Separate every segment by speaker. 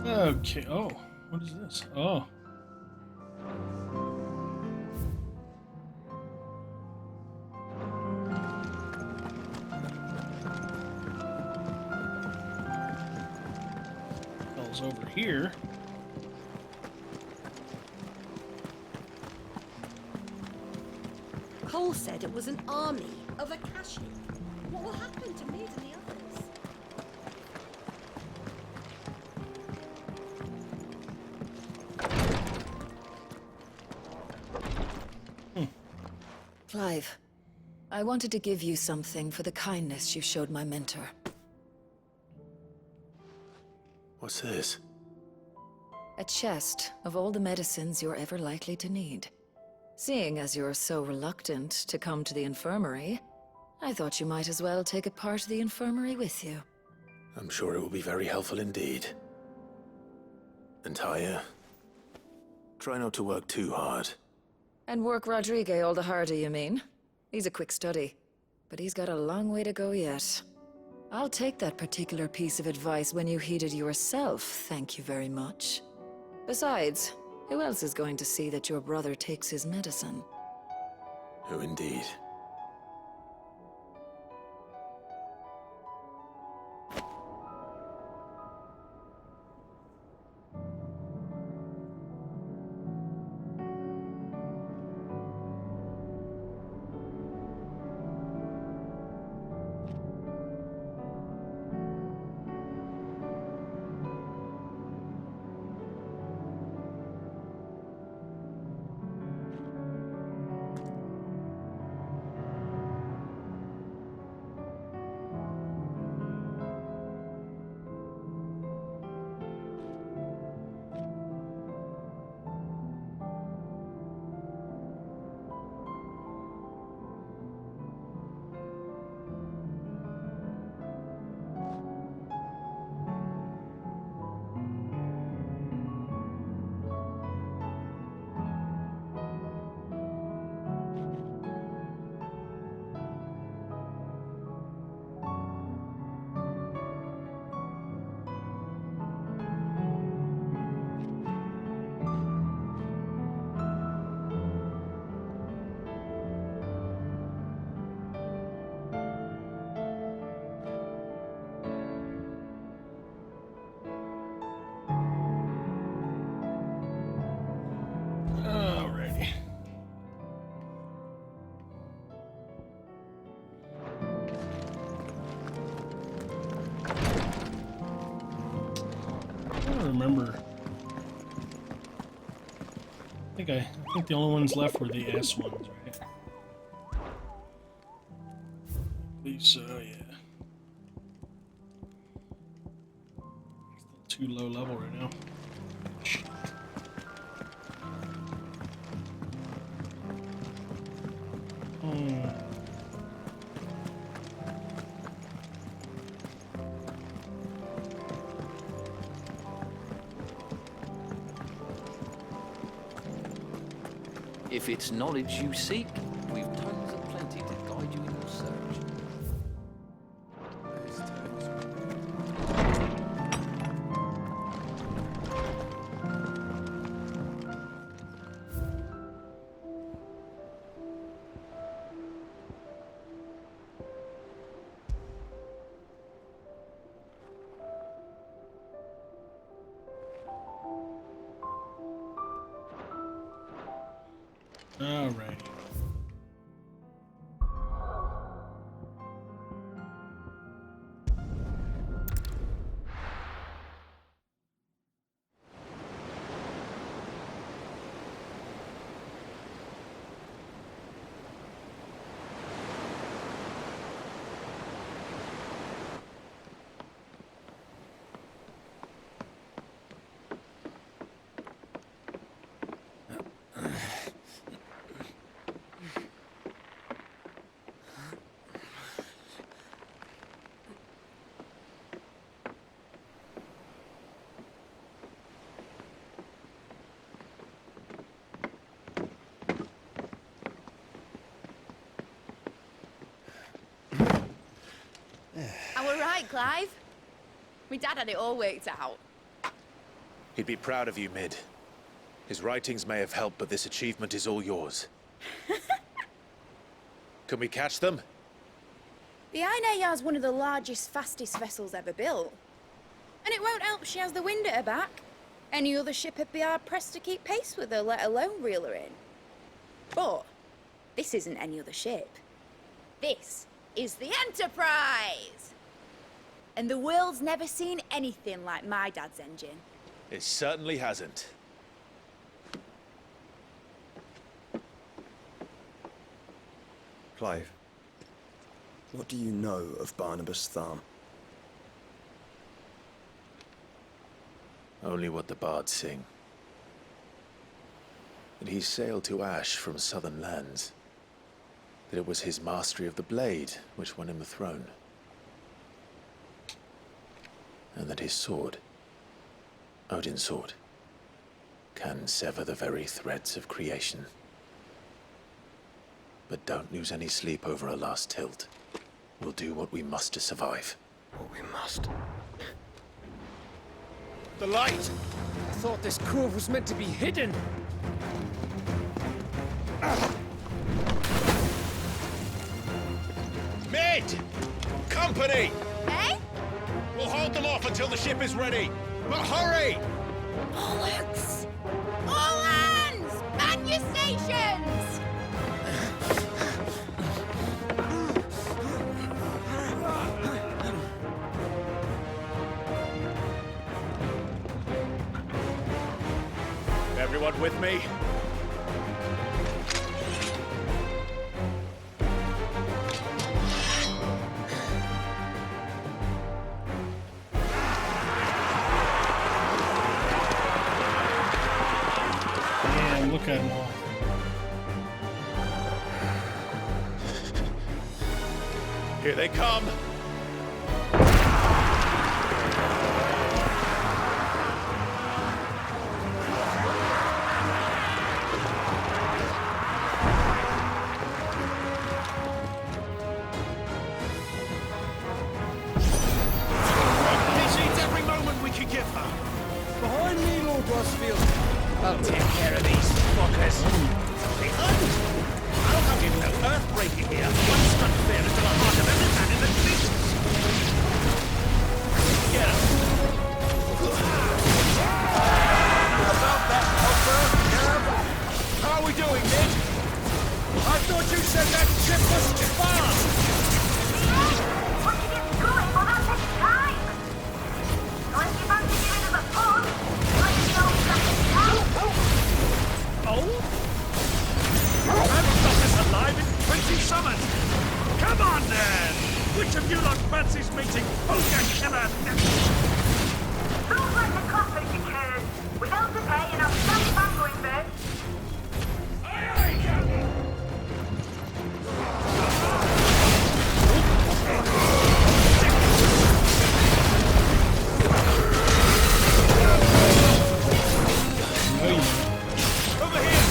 Speaker 1: Okay. Oh, what is this? Oh. Hell's over here.
Speaker 2: Cole said it was an army of Akashi. What will happen to me and the others?
Speaker 3: Clive, I wanted to give you something for the kindness you showed my mentor.
Speaker 4: What's this?
Speaker 3: A chest of all the medicines you're ever likely to need. Seeing as you're so reluctant to come to the infirmary, I thought you might as well take a part of the infirmary with you.
Speaker 4: I'm sure it will be very helpful indeed. And Taya, try not to work too hard.
Speaker 3: And work Rodrigue all the harder, you mean? He's a quick study, but he's got a long way to go yet. I'll take that particular piece of advice when you heed it yourself, thank you very much. Besides, who else is going to see that your brother takes his medicine?
Speaker 4: Who indeed?
Speaker 1: Alrighty. I don't remember. I think the only ones left were the S ones, right? At least so, yeah. Still too low level right now. Shit.
Speaker 5: If it's knowledge you seek, we've tons of plenty to guide you in your search.
Speaker 1: Alrighty.
Speaker 2: Am I right, Clive? My dad had it all worked out.
Speaker 4: He'd be proud of you, Mid. His writings may have helped, but this achievement is all yours. Can we catch them?
Speaker 6: The Ainayar's one of the largest, fastest vessels ever built. And it won't help she has the wind at her back. Any other ship would be hard-pressed to keep pace with her, let alone reel her in. But this isn't any other ship. This is the Enterprise! And the world's never seen anything like my dad's engine.
Speaker 4: It certainly hasn't.
Speaker 7: Clive, what do you know of Barnabas Thumb?
Speaker 4: Only what the bards sing. That he sailed to Ash from southern lands. That it was his mastery of the blade which won him the throne. And that his sword, Odin's sword, can sever the very threads of creation. But don't lose any sleep over a last tilt. We'll do what we must to survive.
Speaker 7: What we must.
Speaker 4: The light!
Speaker 8: I thought this cove was meant to be hidden.
Speaker 4: Mid! Company!
Speaker 6: Eh?
Speaker 4: We'll hold them off until the ship is ready. But hurry!
Speaker 6: Bollocks! All hands! Man your stations!
Speaker 4: Everyone with me?
Speaker 1: Damn, look at them all.
Speaker 4: Here they come!
Speaker 8: Behind me, Lord Rosfield. I'll take care of these fuckers.
Speaker 9: I'll have you know, earth-breaking here. One struck fear into the heart of every man in existence. Get up.
Speaker 8: About that, Hopper, Cab. How are we doing, Mid? I thought you said that ship was fast.
Speaker 10: What you get going for that next time? Unless you fancy giving us a push, let us know something else.
Speaker 9: Oh? You haven't got this alive in 20 summers. Come on, then. Which of you lot fancies meeting Ogre Killer next?
Speaker 10: Feels like the conflict occurred. Without the pay and I'll stand back going first.
Speaker 9: Aye, aye, Captain. Over here!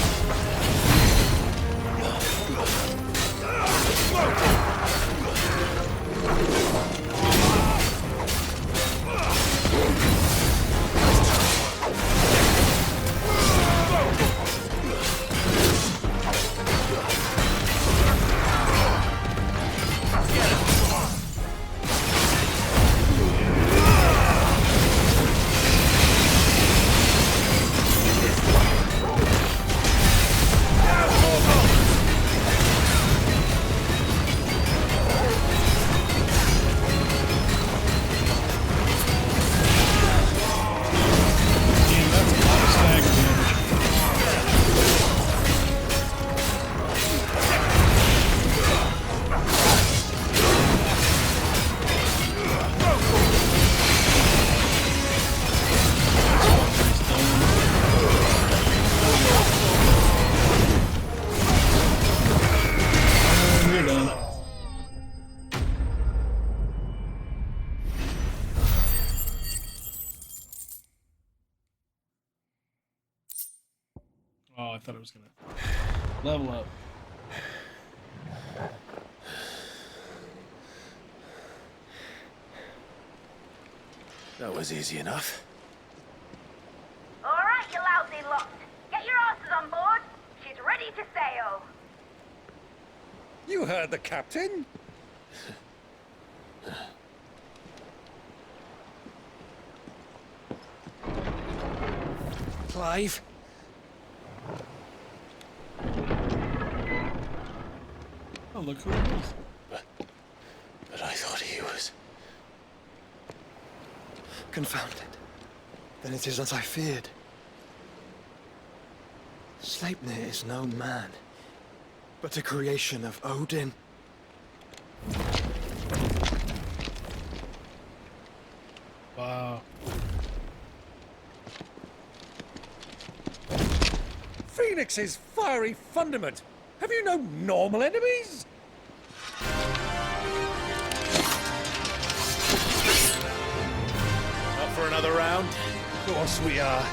Speaker 1: Damn, that's a lot of stagger damage. And you're done. Oh, I thought it was gonna level up.
Speaker 4: That was easy enough.
Speaker 9: You heard the captain. Clive?
Speaker 1: Oh, look who it is.
Speaker 4: But I thought he was...
Speaker 7: Confounded. Then it is as I feared. Sleipnir is no man, but a creation of Odin.
Speaker 1: Wow.
Speaker 9: Phoenix's fiery fundament. Have you no normal enemies?
Speaker 4: Up for another round?
Speaker 9: Of course we are.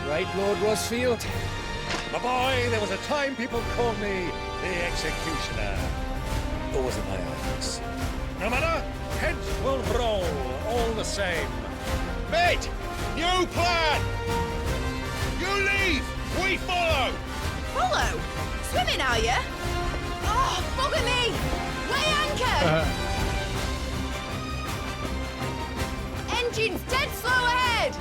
Speaker 9: Right, Lord Rosfield? My boy, there was a time people called me the Executioner. Or was it my eyes? No matter, heads will roll, all the same.
Speaker 8: Mate, new plan! You leave, we follow!
Speaker 6: Follow? Swimming, are you? Oh, bugger me! Weigh anchor! Engine's dead slow ahead!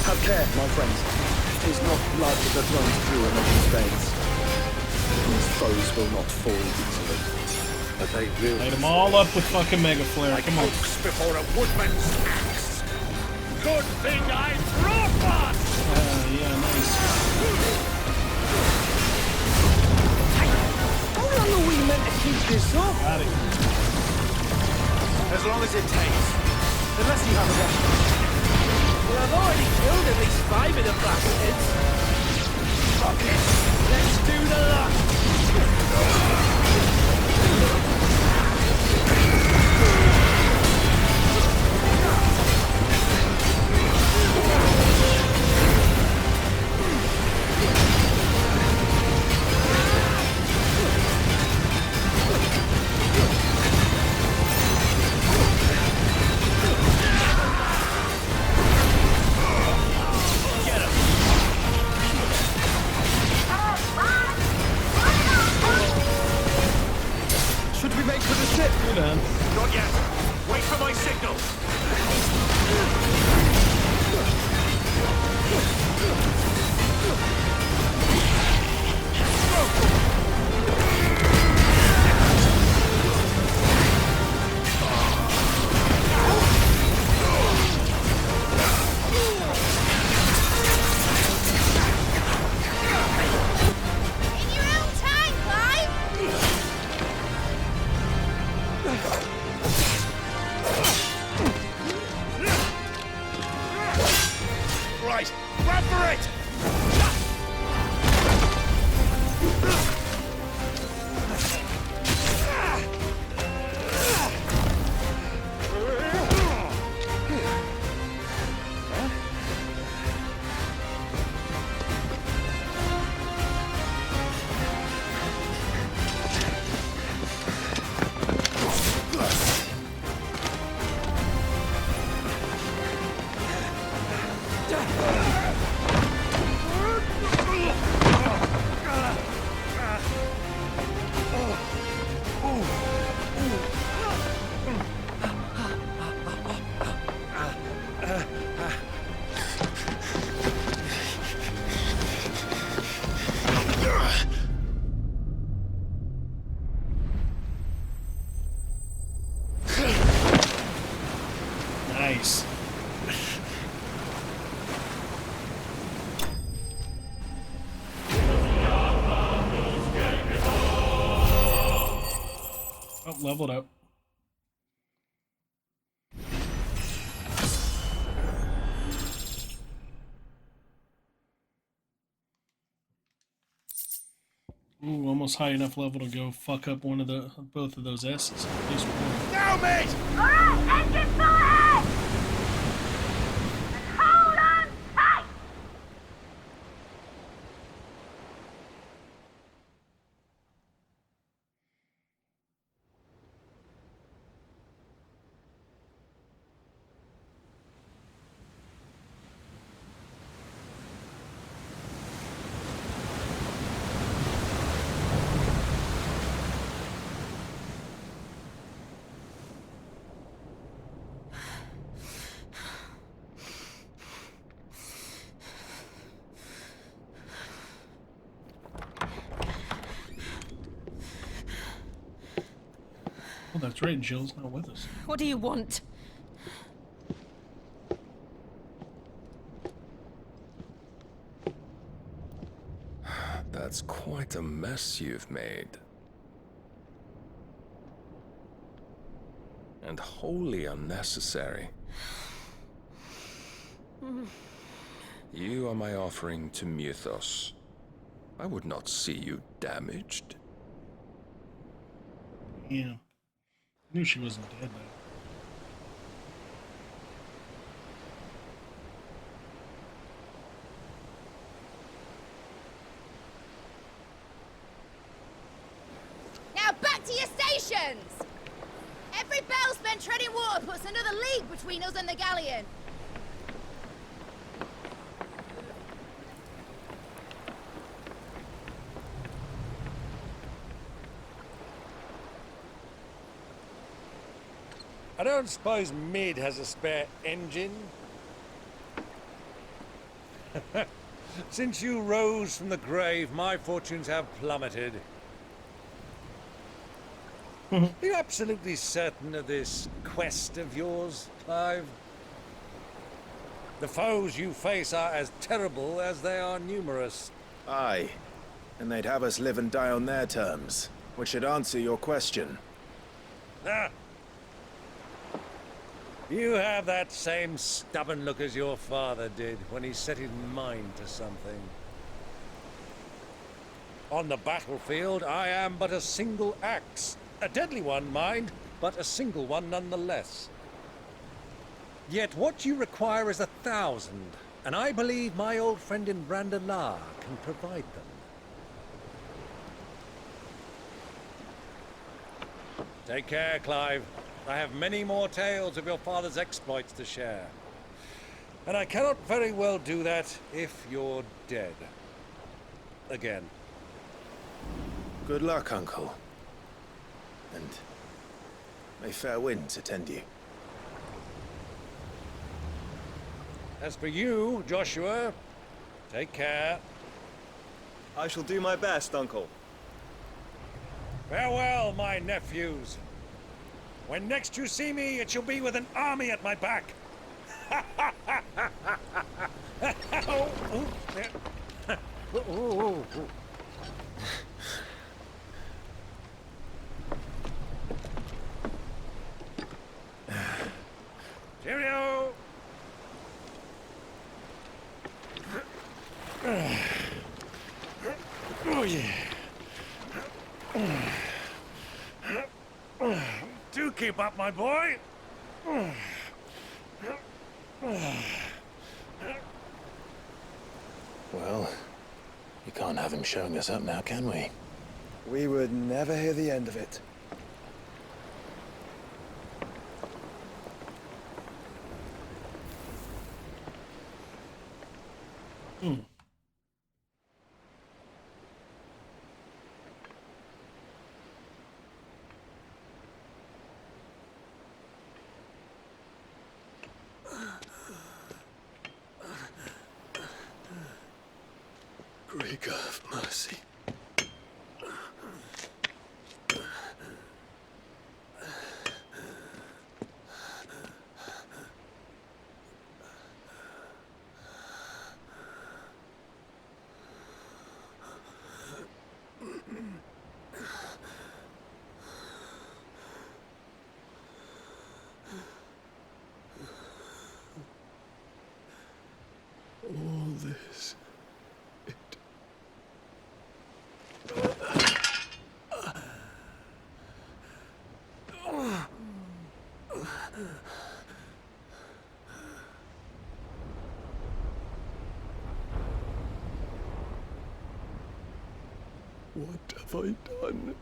Speaker 7: Have care, my friends. It is not blood that runs through Imogen's veins. These foes will not fall easily.
Speaker 8: But they will.
Speaker 1: Light them all up with fucking Mega Flare.
Speaker 9: Like
Speaker 1: Come on.
Speaker 9: oaks before a woodman's axe. Good thing I brought one!
Speaker 1: Yeah, nice.
Speaker 8: How long are we meant to keep this up?
Speaker 1: Got it.
Speaker 4: As long as it takes. Unless you have a weapon.
Speaker 8: Well, I've already killed at least 5 of the bastards. Fuck it. Let's do the lot.
Speaker 7: Should we make for the ship?
Speaker 1: You're done.
Speaker 9: Not yet. Wait for my signal.
Speaker 6: In your own time, Clive!
Speaker 9: Right, run for it!
Speaker 1: Nice. Oh, leveled up. Ooh, almost high enough level to go fuck up both of those S's. At least one.
Speaker 9: Now, mate!
Speaker 10: Alright, engine full ahead! And hold on tight!
Speaker 1: Oh, that's right. Jill's not with us.
Speaker 3: What do you want?
Speaker 11: That's quite a mess you've made. And wholly unnecessary. You are my offering to Mythos. I would not see you damaged.
Speaker 1: Yeah. I knew she wasn't dead, though.
Speaker 6: Now back to your stations! Every bell spent treading water puts another league between us and the galleon.
Speaker 9: I don't suppose Mid has a spare engine? Since you rose from the grave, my fortunes have plummeted. Are you absolutely certain of this quest of yours, Clive? The foes you face are as terrible as they are numerous.
Speaker 4: Aye. And they'd have us live and die on their terms, which should answer your question.
Speaker 9: Ah! You have that same stubborn look as your father did when he set his mind to something. On the battlefield, I am but a single axe. A deadly one, mind, but a single one nonetheless. Yet what you require is 1,000, and I believe my old friend in Brandalar can provide them. Take care, Clive. I have many more tales of your father's exploits to share. And I cannot very well do that if you're dead. Again.
Speaker 4: Good luck, Uncle. And may fair winds attend you.
Speaker 9: As for you, Joshua, take care.
Speaker 12: I shall do my best, Uncle.
Speaker 9: Farewell, my nephews. When next you see me, it shall be with an army at my back. Cheerio! Oh, yeah. Do keep up, my boy.
Speaker 4: Well, we can't have him showing us up now, can we?
Speaker 7: We would never hear the end of it.
Speaker 11: Greek of mercy. All this. What have I done?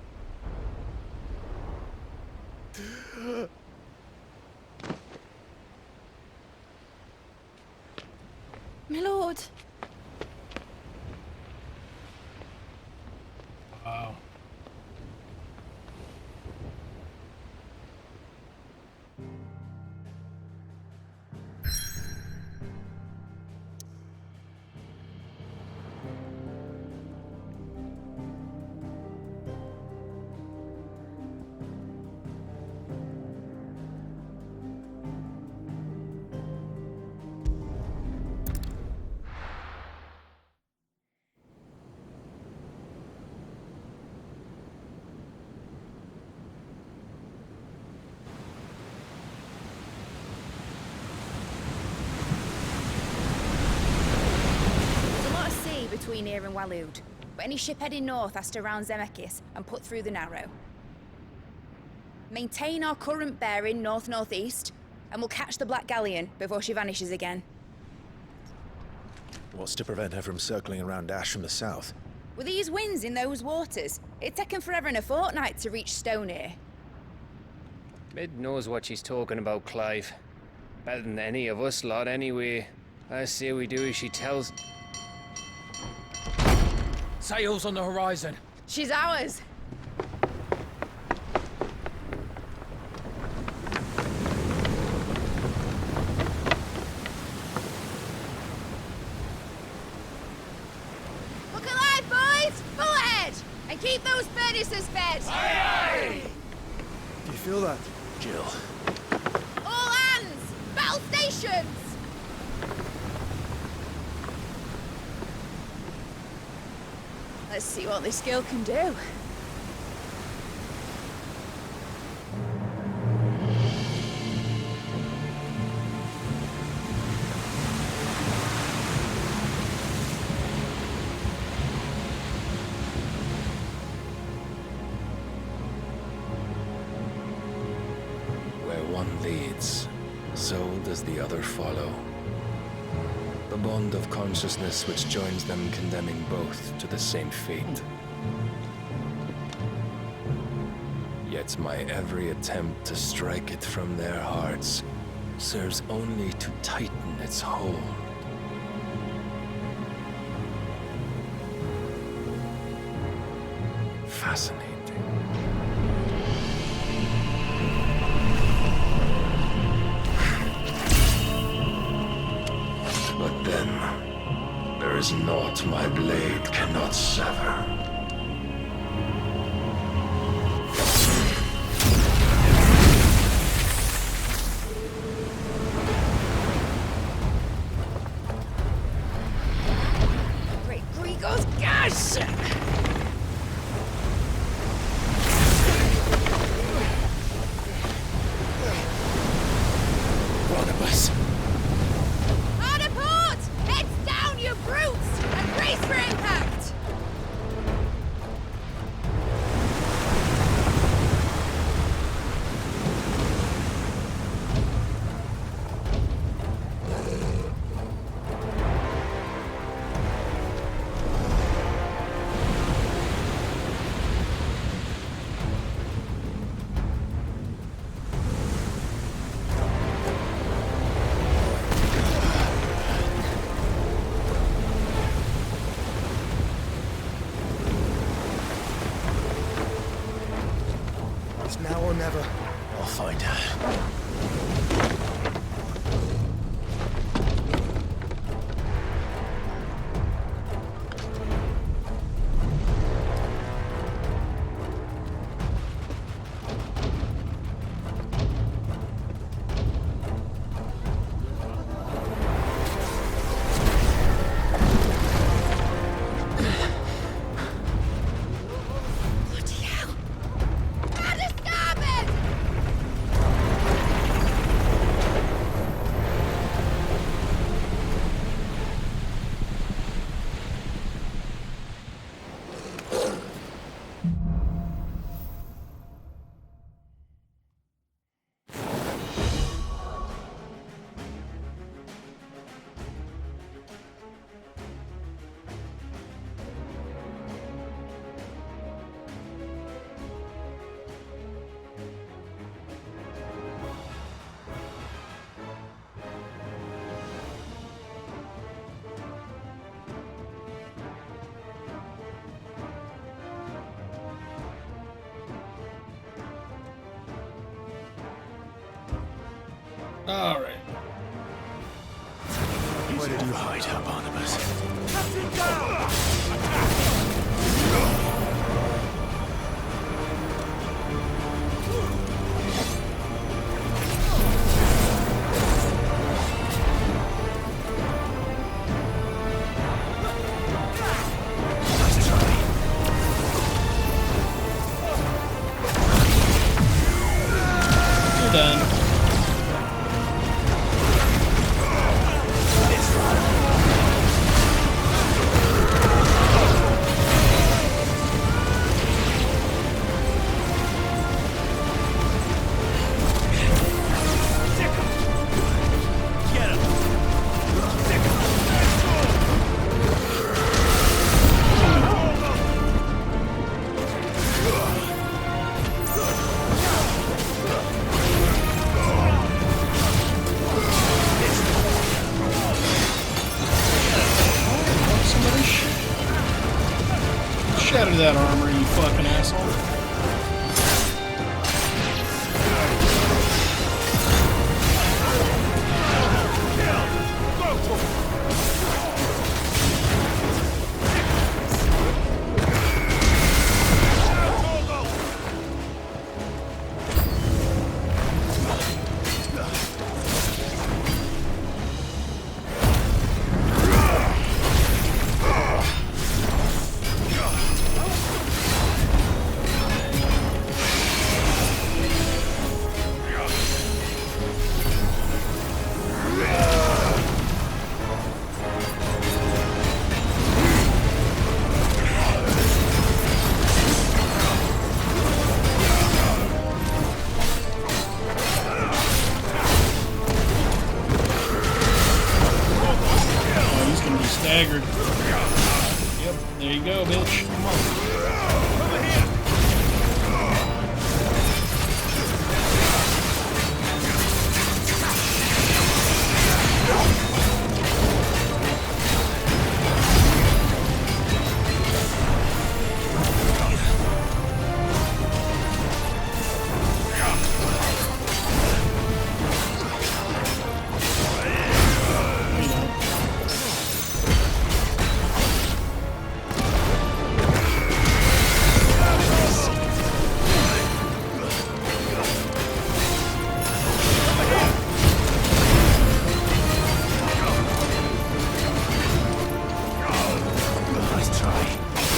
Speaker 6: My lord.
Speaker 1: Wow.
Speaker 6: plenty near in Waloed, but any ship heading north has to round Zemeckis and put through the Narrow. Maintain our current bearing north-northeast, and we'll catch the Black Galleon before she vanishes again.
Speaker 4: What's to prevent her from circling around Ash from the south?
Speaker 6: With these winds in those waters, it'd taken forever and a fortnight to reach Stonehenge.
Speaker 5: Mid knows what she's talking about, Clive. Better than any of us lot, anyway. I say we do as she tells.
Speaker 8: Sails on the horizon.
Speaker 6: She's ours! Look alive, boys! Full ahead! And keep those furnaces fed!
Speaker 8: Aye, aye!
Speaker 7: Do you feel that?
Speaker 4: Jill.
Speaker 6: All hands! Battle stations! Let's see what this girl can do.
Speaker 11: Where one leads, so does the other follow. The bond of consciousness which joins them condemning both to the same fate. Yet my every attempt to strike it from their hearts serves only to tighten its hold. Fascinating. But then, there is naught my blade cannot sever.
Speaker 6: Great Grigos, gosh!
Speaker 11: Barnabas.
Speaker 6: Hard a port! Heads down, you brutes! And brace for impact!
Speaker 7: It's now or never.
Speaker 4: I'll find her.
Speaker 6: Bloody hell! Out of starboard!
Speaker 1: All right.
Speaker 4: Where did you hide her, Barnabas?
Speaker 8: Captain down!
Speaker 4: Nice try.
Speaker 1: You're done. that armor, you fucking asshole. Staggered. Yep, there you go, bitch. Come on.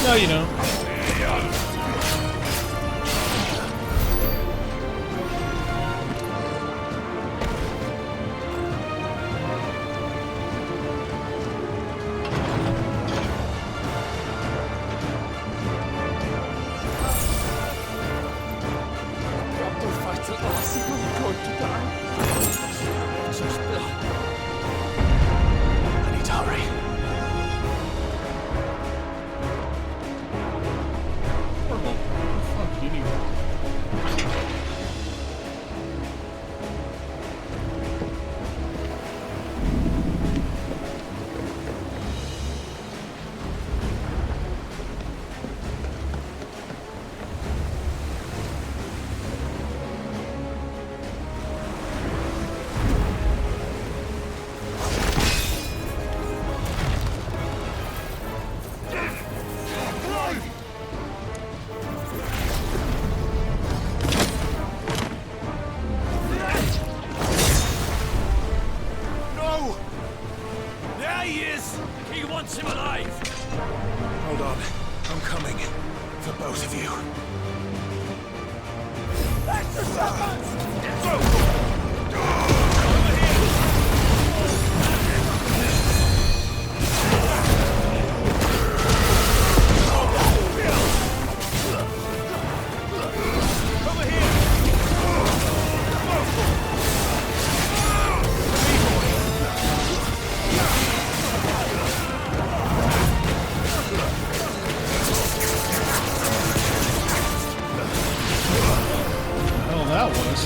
Speaker 1: No, you don't.
Speaker 4: I need to hurry.
Speaker 1: Fuck you.
Speaker 4: Hold on. I'm coming. For both of you.
Speaker 1: Hell, that was.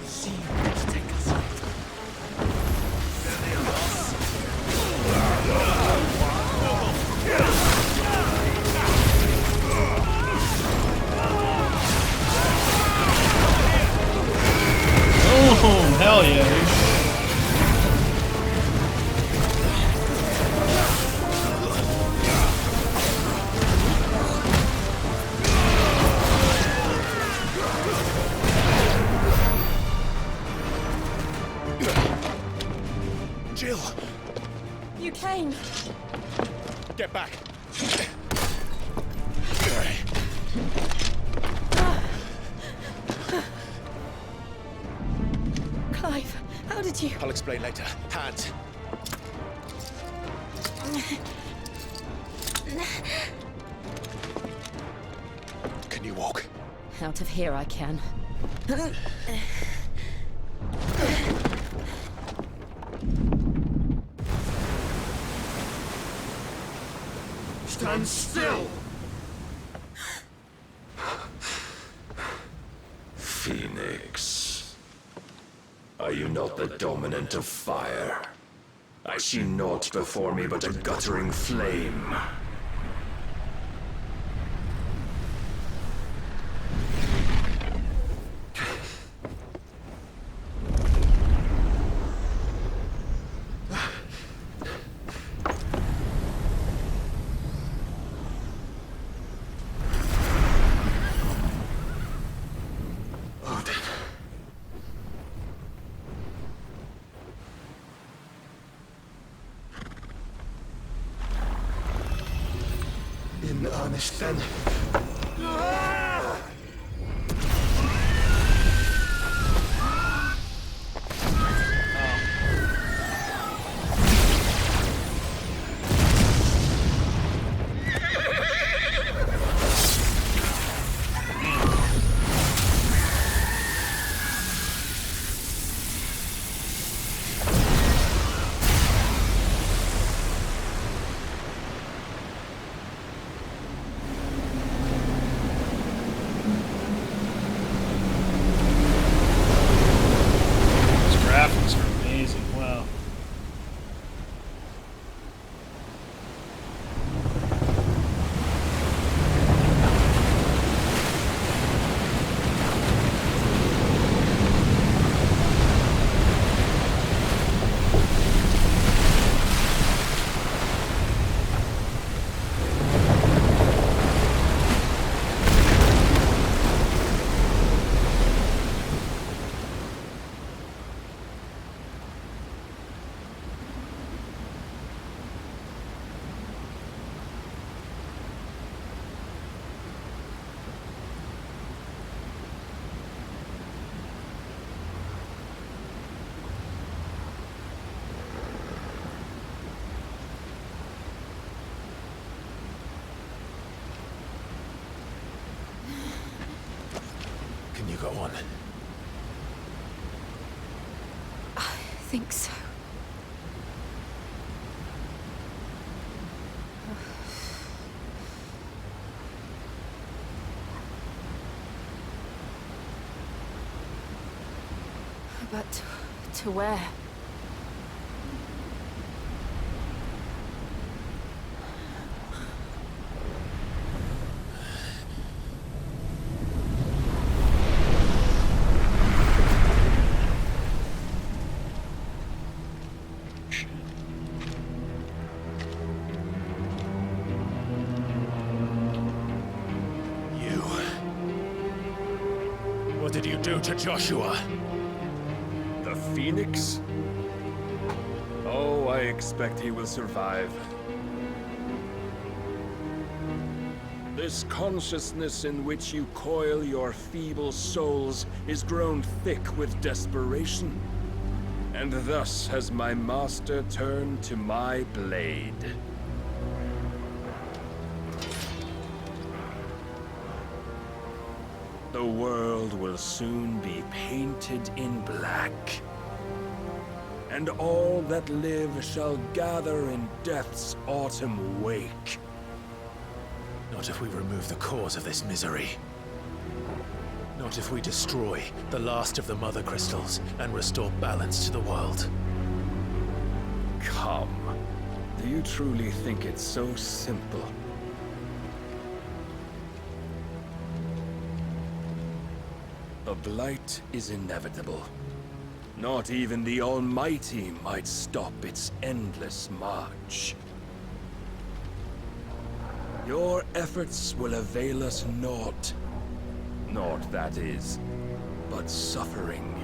Speaker 8: See what to take us out.
Speaker 1: Oh, hell yeah, dude.
Speaker 8: Jill!
Speaker 6: You came.
Speaker 8: Get back!
Speaker 6: Clive, how did you?
Speaker 8: I'll explain later. Hands! Can you walk?
Speaker 6: Out of here I can.
Speaker 8: Stand still!
Speaker 11: Phoenix. Are you not the dominant of fire? I see naught before me but a guttering flame.
Speaker 8: In earnest then.
Speaker 1: Graphics are amazing. Wow.
Speaker 4: Can you go on?
Speaker 6: I think so. But to where?
Speaker 8: What did you do to Joshua?
Speaker 9: The Phoenix? Oh, I expect he will survive. This consciousness in which you coil your feeble souls is grown thick with desperation. And thus has my master turned to my blade. The world will soon be painted in black. And all that live shall gather in death's autumn wake.
Speaker 4: Not if we remove the cause of this misery. Not What if we destroy the last of the Mother Crystals and restore balance to the world?
Speaker 11: Come. Do you truly think it's so simple? A blight is inevitable. Not even the Almighty might stop its endless march. Your efforts will avail us naught. Naught, that is, but suffering.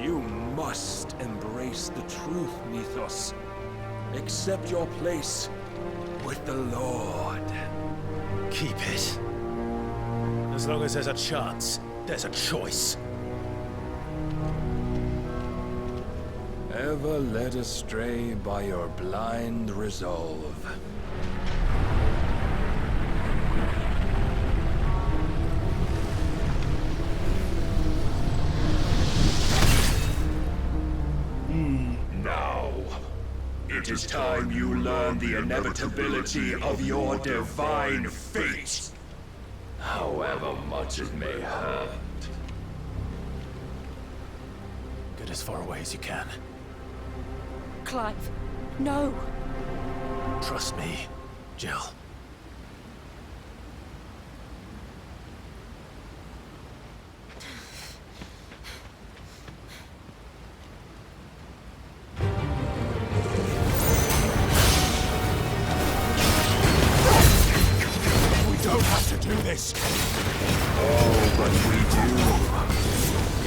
Speaker 11: You must embrace the truth, Mythos. Accept your place with the Lord.
Speaker 4: Keep it. As long as there's a chance, there's a choice.
Speaker 11: Ever led astray by your blind resolve.
Speaker 9: Now, it is time you learn the inevitability of your divine fate, however much it may hurt.
Speaker 4: Get as far away as you can.
Speaker 2: Clive, no.
Speaker 4: Trust me, Jill.
Speaker 9: We don't have to do this. Oh, but we do.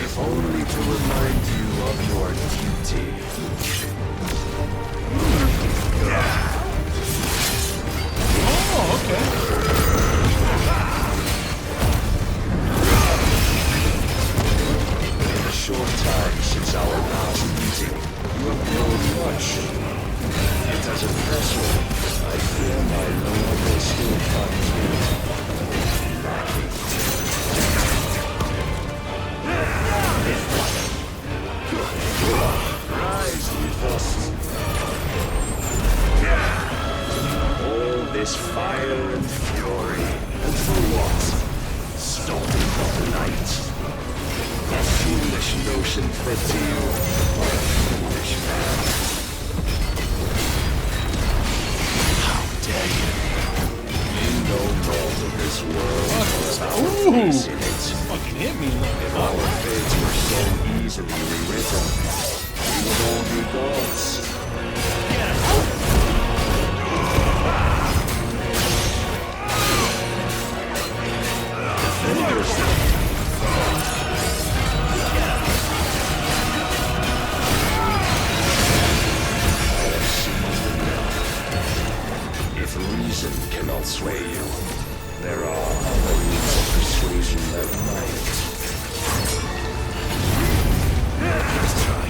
Speaker 9: If only to remind you of your duty.
Speaker 1: Oh, okay.
Speaker 9: In the short time since our last meeting, you have grown much. Yet as a vessel, I fear my lord will still find you lacking. Rise, Mythos. All this fire and fury, and for what? Stopping the light. A foolish notion fed to you by a foolish man. How dare you? You know naught of this world or our place in it.
Speaker 1: Fucking hit me like
Speaker 9: If our fates were so easily rewritten, we would all be gods. Defend yourself. I have seen enough. If reason cannot sway you, there are other means of persuasion that might. Let's try.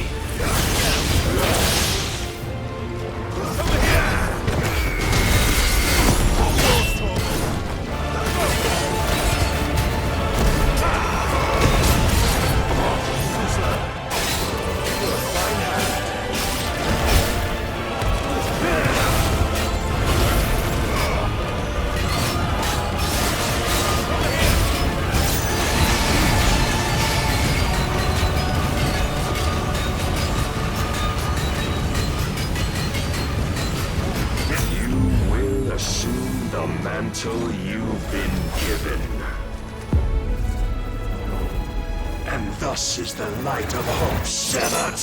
Speaker 9: Assume the mantle you've been given. And thus is the light of hope severed.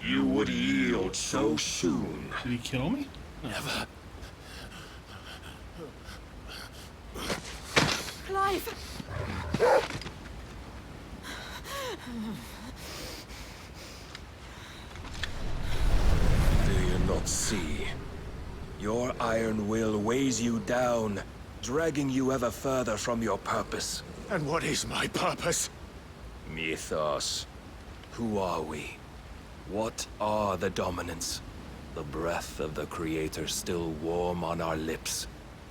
Speaker 9: You would yield so soon.
Speaker 1: Did he kill me?
Speaker 4: Never.
Speaker 2: Clive!
Speaker 11: Do you not see? Your iron will weighs you down, dragging you ever further from your purpose.
Speaker 9: And what is my purpose?
Speaker 11: Mythos. Who are we? What are the dominants? The breath of the Creator still warm on our lips.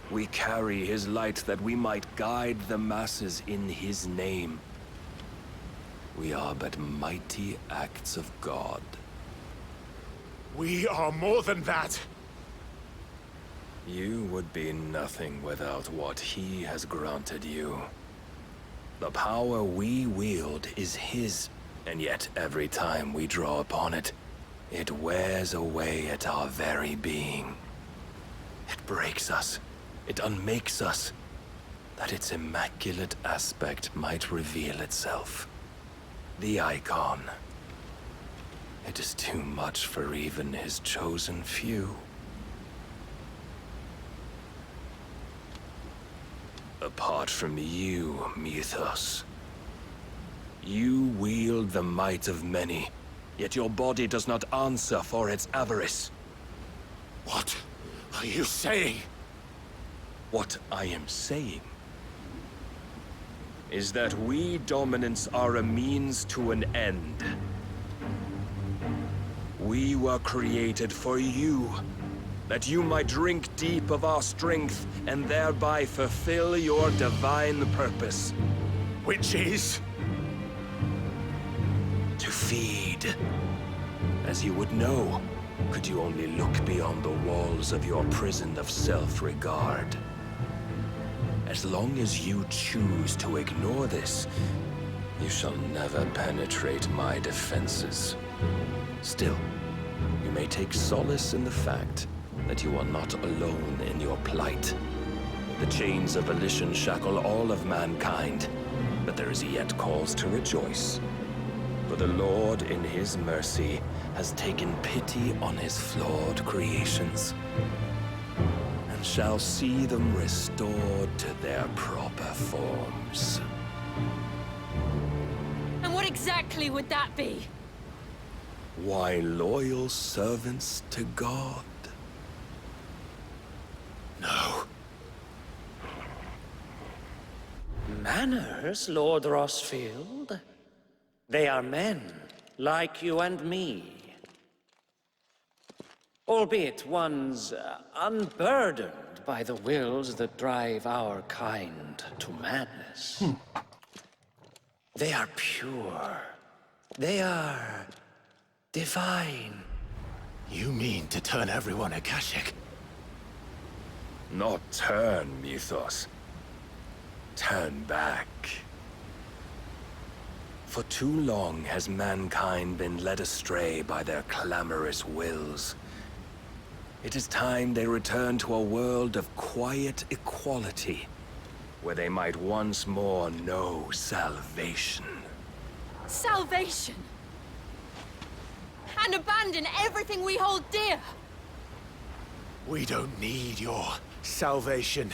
Speaker 11: We carry his light that we might guide the masses in his name. We are but mighty acts of God.
Speaker 8: We are more than that.
Speaker 11: You would be nothing without what he has granted you. The power we wield is his, and yet every time we draw upon it, it wears away at our very being. It breaks us. It unmakes us, that its immaculate aspect might reveal itself. The icon. It is too much for even his chosen few. Apart from you, Mythos, you wield the might of many, yet your body does not answer for its avarice.
Speaker 8: What are you saying?
Speaker 11: What I am saying is that we dominants are a means to an end. We were created for you, that you might drink deep of our strength and thereby fulfill your divine purpose.
Speaker 8: Which is?
Speaker 11: To feed. As you would know, could you only look beyond the walls of your prison of self-regard. As long as you choose to ignore this, you shall never penetrate my defenses. Still, you may take solace in the fact that you are not alone in your plight. The chains of volition shackle all of mankind, but there is yet cause to rejoice. For the Lord, in his mercy, has taken pity on his flawed creations, and shall see them restored to their proper forms.
Speaker 13: And what exactly would that be?
Speaker 11: Why, loyal servants to God.
Speaker 8: No.
Speaker 14: Manners, Lord Rossfield? They are men, like you and me. Albeit ones unburdened by the wills that drive our kind to madness. They are pure. They are divine.
Speaker 8: You mean to turn everyone Akashic?
Speaker 11: Not turn, Mythos. Turn back. For too long has mankind been led astray by their clamorous wills. It is time they return to a world of quiet equality, where they might once more know salvation.
Speaker 13: Salvation! And abandon everything we hold dear!
Speaker 8: We don't need your salvation.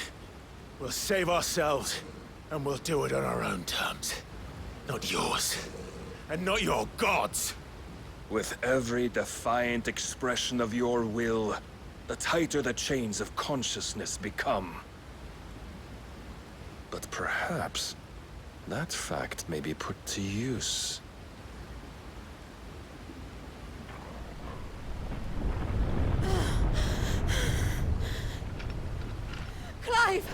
Speaker 8: We'll save ourselves, and we'll do it on our own terms. Not yours. And not your gods!
Speaker 11: With every defiant expression of your will, the tighter the chains of consciousness become. But perhaps that fact may be put to use.
Speaker 13: Clive!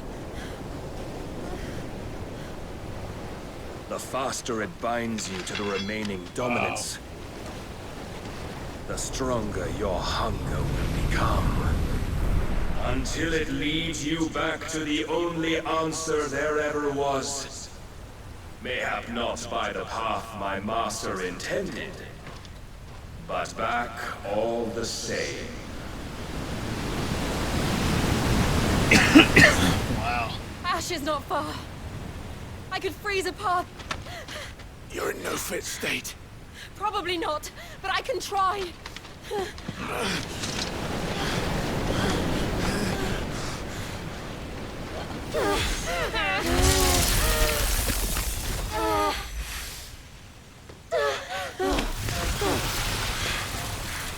Speaker 11: The faster it binds you to the remaining dominance, the stronger your hunger will become. Until it leads you back to the only answer there ever was. Mayhap not by the path my master intended, but back all the same.
Speaker 1: Wow.
Speaker 13: Ash is not far. I could freeze a path.
Speaker 8: You're in no fit state.
Speaker 13: Probably not, but I can try.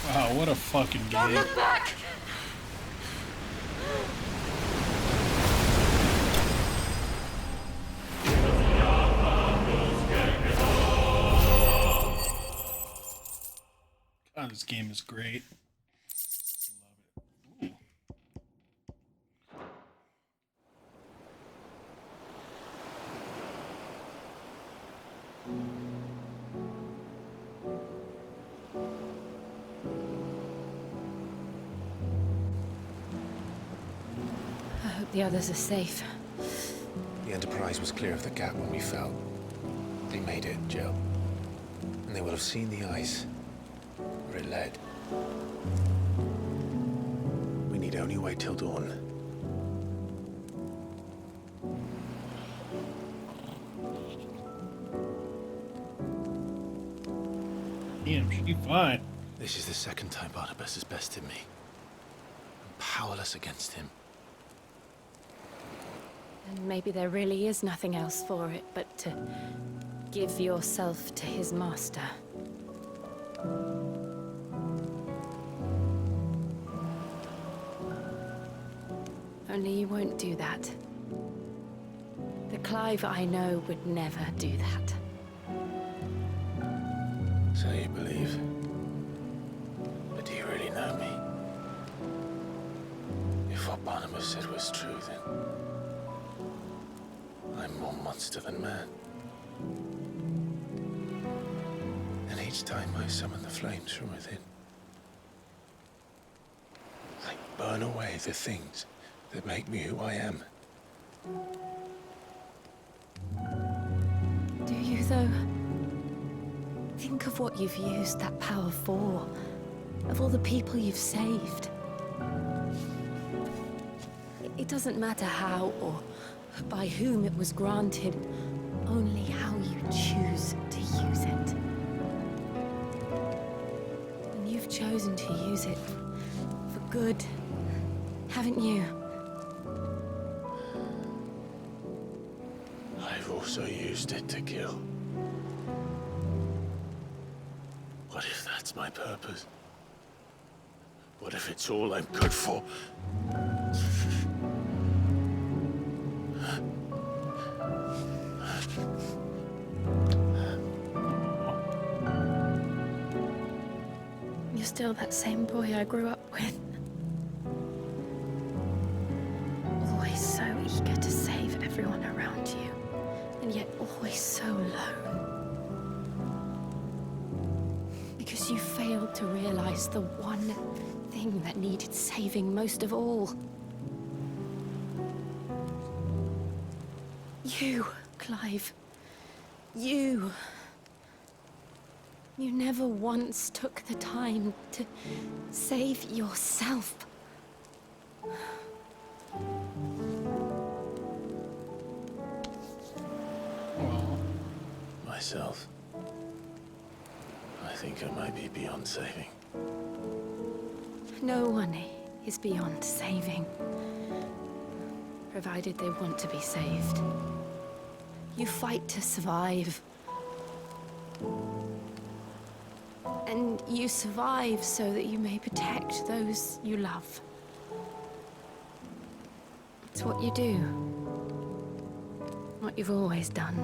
Speaker 1: Wow, what a fucking
Speaker 13: Don't
Speaker 1: game.
Speaker 13: look back!
Speaker 1: God, this game is great. Love it. Ooh.
Speaker 6: The others are safe.
Speaker 8: The Enterprise was clear of the gap when we fell. They made it, Jill. And they will have seen the ice where it led. We need only wait till dawn.
Speaker 1: Damn, she fine.
Speaker 8: This is the second time Barnabas has bested me. I'm powerless against him.
Speaker 6: And maybe there really is nothing else for it but to give yourself to his master. Only you won't do that. The Clive I know would never do that.
Speaker 4: So you believe? But do you really know me? If what Barnabas said was true, then I'm more monster than man. And each time I summon the flames from within, I burn away the things that make me who I am.
Speaker 6: Do you, though? Think of what you've used that power for. Of all the people you've saved. It doesn't matter how or by whom it was granted, only how you choose to use it. And you've chosen to use it for good, haven't you?
Speaker 4: I've also used it to kill. What if that's my purpose? What if it's all I'm good for?
Speaker 6: You're still that same boy I grew up with. Always so eager to save everyone around you, and yet always so lone. Because you failed to realize the one thing that needed saving most of all. You, Clive. You. You never once took the time to save yourself.
Speaker 4: Myself. I think I might be beyond saving.
Speaker 6: No one is beyond saving, provided they want to be saved. You fight to survive. And you survive so that you may protect those you love. It's what you do. What you've always done.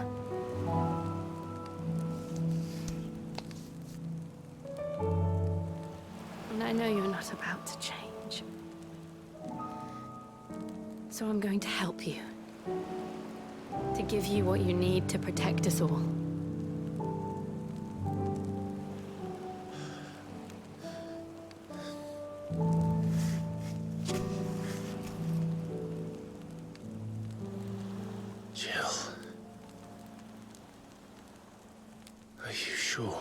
Speaker 6: And I know you're not about to change. So I'm going to help you. To give you what you need to protect us all.
Speaker 4: Jill. Are you sure?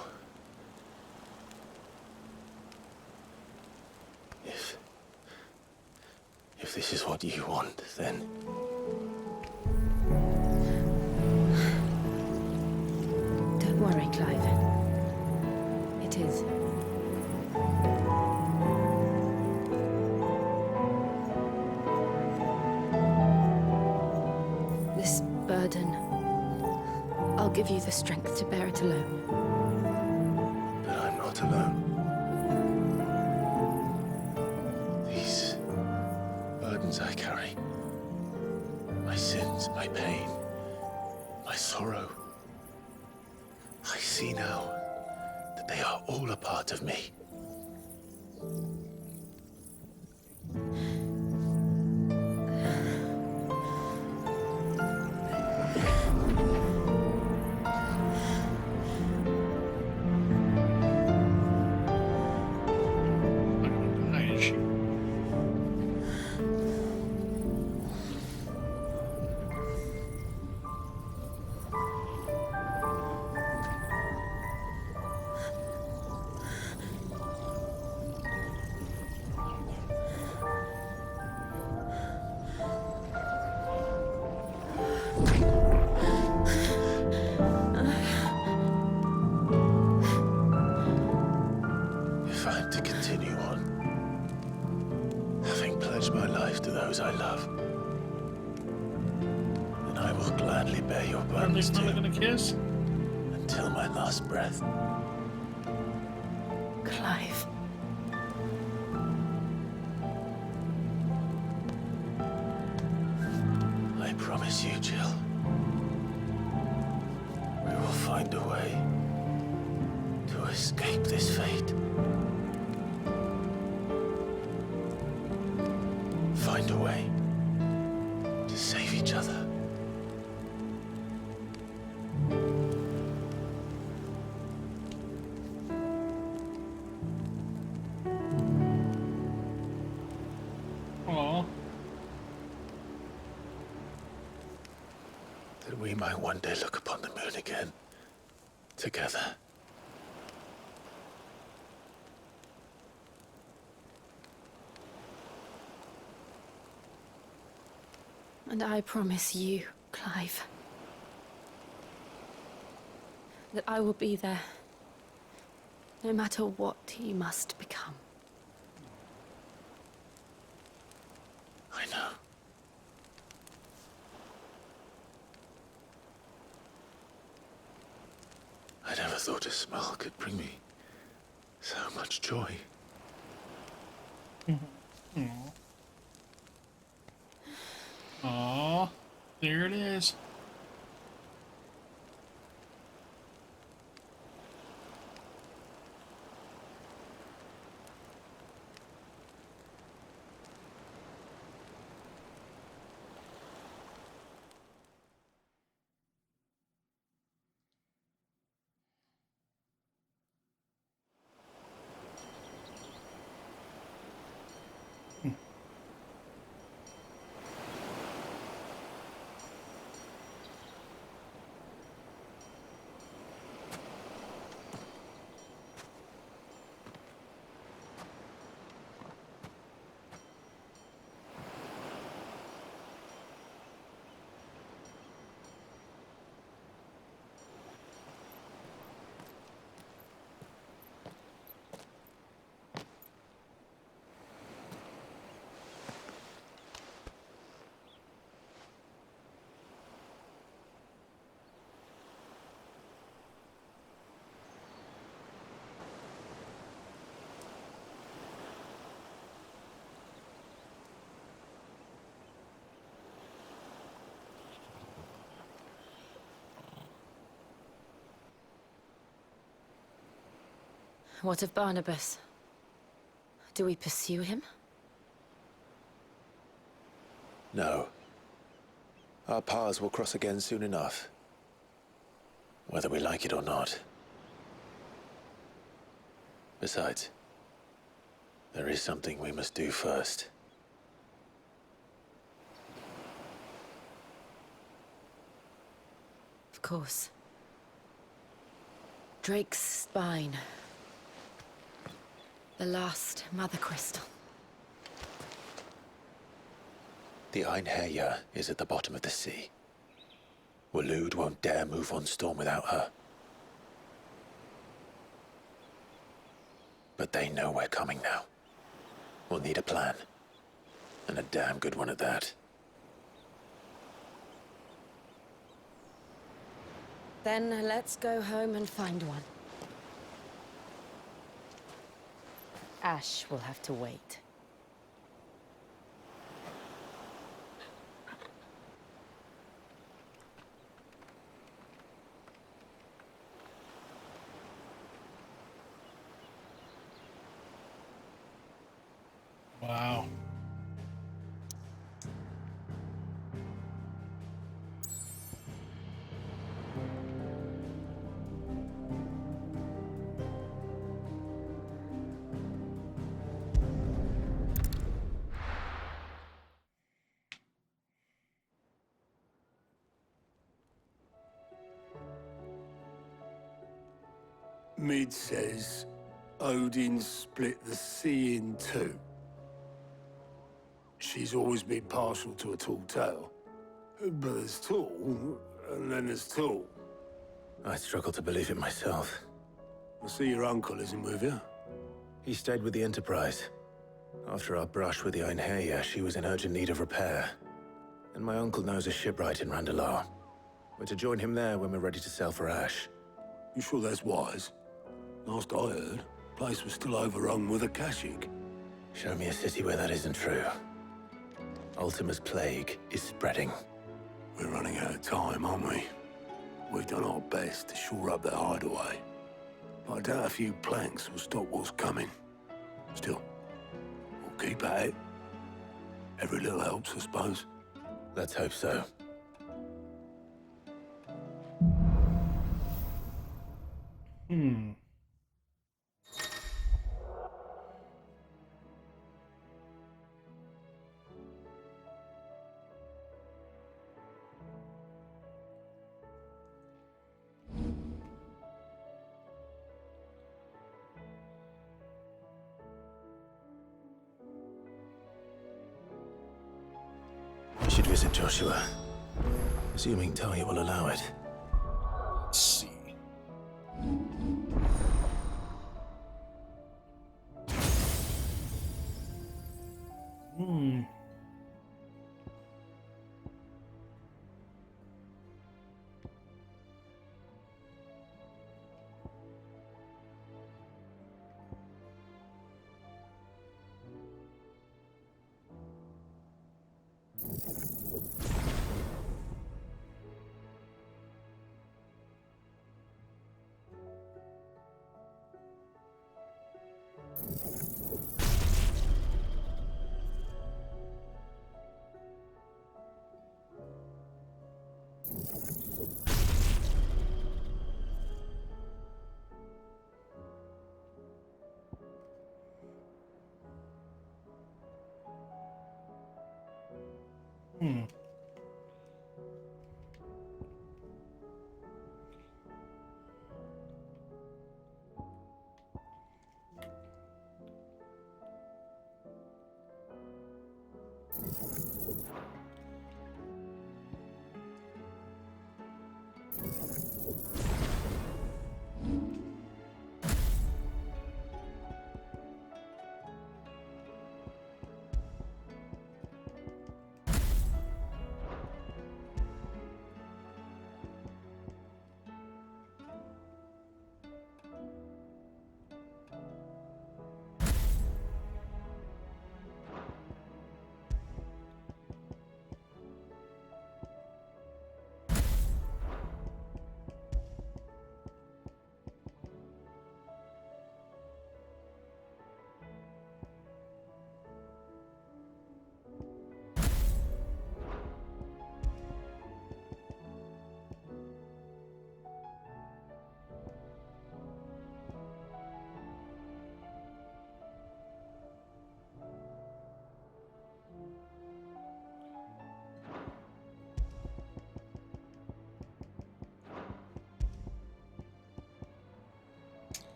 Speaker 4: If this is what you want, then...
Speaker 6: Don't worry, Clive. It is. This burden, I'll give you the strength to bear it alone.
Speaker 4: But I'm not alone. These burdens I carry, my sins, my pain, my sorrow, I see now that they are all a part of me. If I'm to continue on, having pledged my life to those I love, then I will gladly bear your
Speaker 1: Are they
Speaker 4: burdens
Speaker 1: finally
Speaker 4: too,
Speaker 1: gonna kiss?
Speaker 4: until my last breath.
Speaker 6: Clive.
Speaker 4: I promise you, Jill, we will find a way to escape this fate. Find a way to save each other.
Speaker 1: Aw.
Speaker 4: That we might one day look upon the moon again, together.
Speaker 6: And I promise you, Clive, that I will be there, no matter what you must become.
Speaker 4: I know. I never thought a smile could bring me so much joy.
Speaker 1: Aw, there it is.
Speaker 6: What of Barnabas? Do we pursue him?
Speaker 4: No. Our paths will cross again soon enough. Whether we like it or not. Besides, there is something we must do first.
Speaker 6: Of course. Drake's spine. The last Mother Crystal.
Speaker 4: The Einherjar is at the bottom of the sea. Waloed won't dare move on Storm without her. But they know we're coming now. We'll need a plan. And a damn good one at that.
Speaker 6: Then let's go home and find one. Ash will have to wait.
Speaker 1: Wow.
Speaker 15: Mid says Odin split the sea in two. She's always been partial to a tall tale. But there's tall, and then there's tall.
Speaker 4: I struggle to believe it myself.
Speaker 15: I see your uncle isn't with you.
Speaker 4: He stayed with the Enterprise. After our brush with the Einherja, she was in urgent need of repair. And my uncle knows a shipwright in Randalar. We're to join him there when we're ready to sail for Ash.
Speaker 15: You sure that's wise? Last I heard, the place was still overrun with a Kashyyyk.
Speaker 4: Show me a city where that isn't true. Ultima's plague is spreading.
Speaker 15: We're running out of time, aren't we? We've done our best to shore up that hideaway. But I doubt a few planks will stop what's coming. Still, we'll keep at it. Every little helps, I suppose.
Speaker 4: Let's hope so. We should visit Joshua. Assuming Talia will allow it.
Speaker 1: Let's see.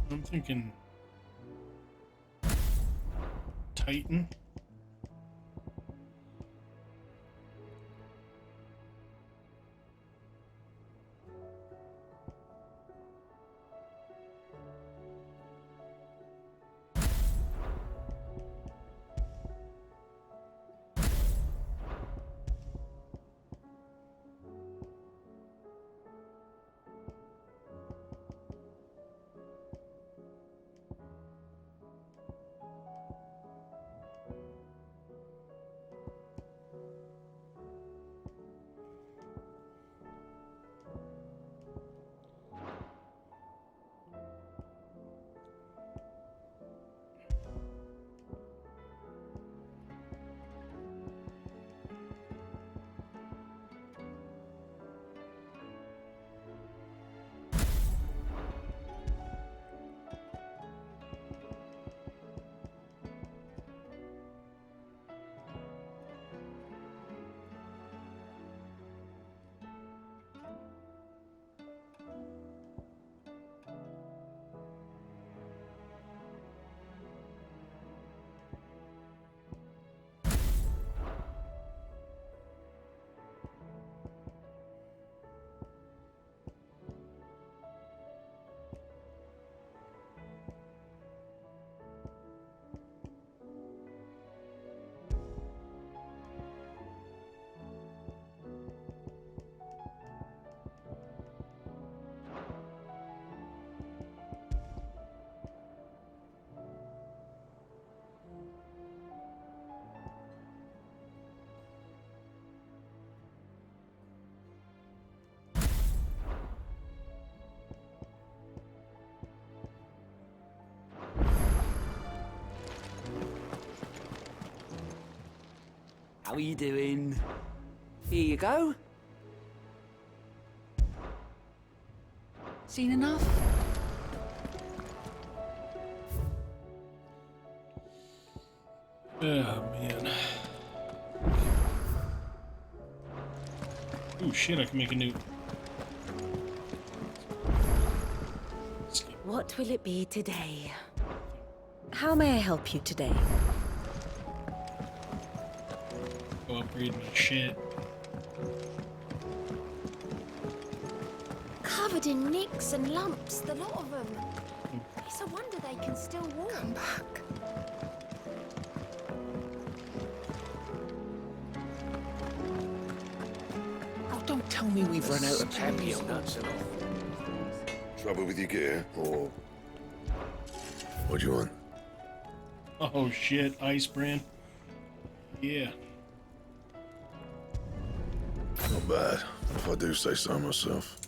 Speaker 1: I'm thinking Titan.
Speaker 16: How are you doing? Here you go. Seen enough?
Speaker 1: Oh, man. Oh, shit, I can make a new...
Speaker 2: What will it be today? How may I help you today?
Speaker 1: Go upgrade my shit.
Speaker 6: Covered in nicks and lumps, the lot of them. It's a wonder they can still walk. Come back.
Speaker 14: Oh, don't tell me we've run out of Papio nuts and all.
Speaker 15: Trouble with your gear, or what do you want?
Speaker 1: Oh shit, ice brand. Yeah.
Speaker 15: Not bad, if I do say so myself.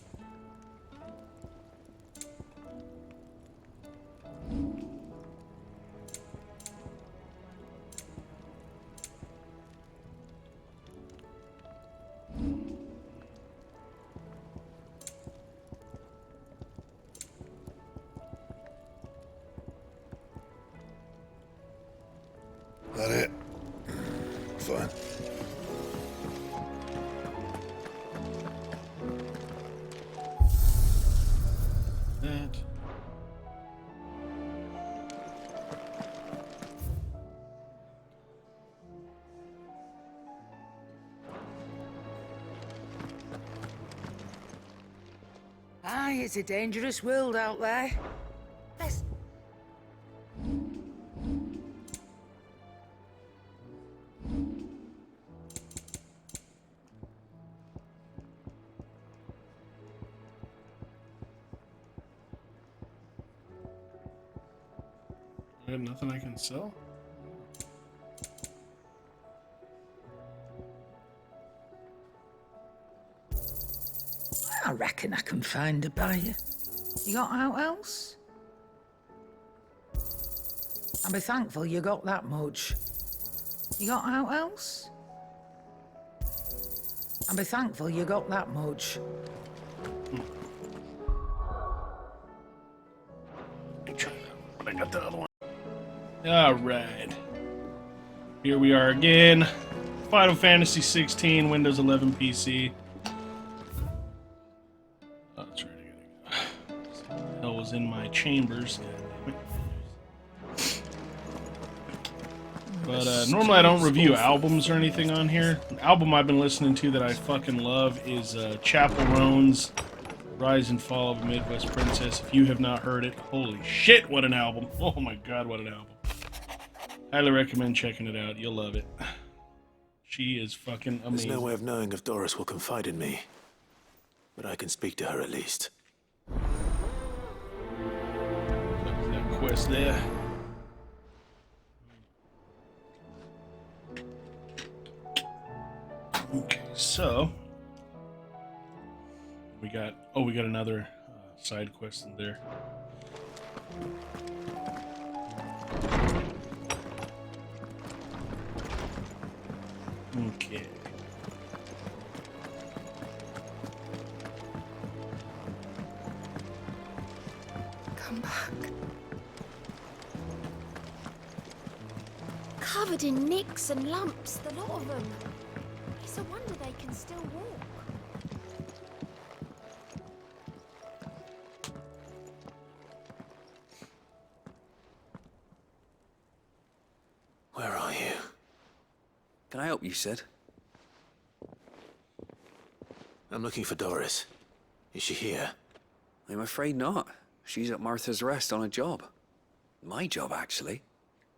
Speaker 15: That it? Fine.
Speaker 1: That.
Speaker 16: Aye, it's a dangerous world out there. Let's...
Speaker 1: I have nothing I can sell?
Speaker 16: I reckon I can find a buyer. You got out else? I'll be thankful you got that much. You got out else? I'll be thankful you got that much.
Speaker 1: I got the other one. Alright. Here we are again. Final Fantasy 16, Windows 11 PC. Oh, that's right, I gotta go. What the hell was in my chambers? But normally I don't review albums or anything on here. The album I've been listening to that I fucking love is Chapel Roan's Rise and Fall of a Midwest Princess. If you have not heard it, holy shit, what an album. Oh my god, what an album. Highly recommend checking it out. You'll love it. She is fucking amazing.
Speaker 8: There's no way of knowing if Doris will confide in me, but I can speak to her at least.
Speaker 1: There's that quest there. Okay, so we got another side quest in there. Okay.
Speaker 6: Come back. Covered in nicks and lumps, the lot of them. It's a wonder they can still walk.
Speaker 8: Where are you?
Speaker 14: Can I help you, Sid?
Speaker 8: I'm looking for Doris. Is she here?
Speaker 14: I'm afraid not. She's at Martha's Rest on a job. My job, actually.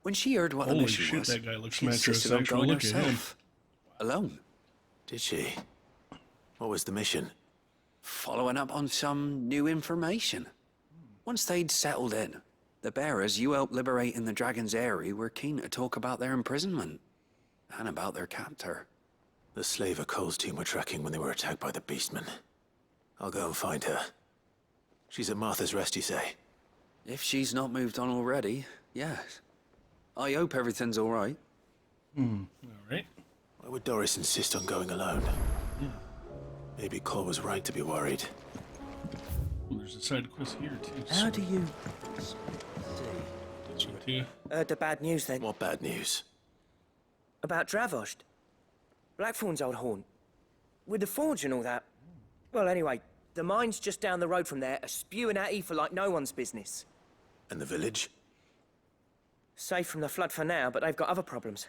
Speaker 14: When she heard what the
Speaker 1: Holy
Speaker 14: mission
Speaker 1: shit,
Speaker 14: was,
Speaker 1: that guy looks
Speaker 14: she insisted on
Speaker 1: metrosexual.
Speaker 14: going
Speaker 1: Look at him.
Speaker 14: herself. Alone.
Speaker 8: Did she? What was the mission?
Speaker 14: Following up on some new information. Once they'd settled in, the bearers you helped liberate in the Dragon's Eyrie were keen to talk about their imprisonment. And about their captor.
Speaker 8: The slaver Cole's team were tracking when they were attacked by the Beastmen. I'll go and find her. She's at Martha's Rest, you say?
Speaker 14: If she's not moved on already, yes. I hope everything's all right.
Speaker 1: All right.
Speaker 8: I would Doris insist on going alone? Maybe Cole was right to be worried.
Speaker 1: Ooh, there's a side quest here too.
Speaker 17: How do you
Speaker 1: This one too.
Speaker 17: the bad news then?
Speaker 8: What bad news?
Speaker 17: About Dravost. Blackthorn's old haunt. With the forge and all that. Well, anyway, the mines just down the road from there are spewing out ether like no one's business.
Speaker 8: And the village?
Speaker 17: Safe from the flood for now, but they've got other problems.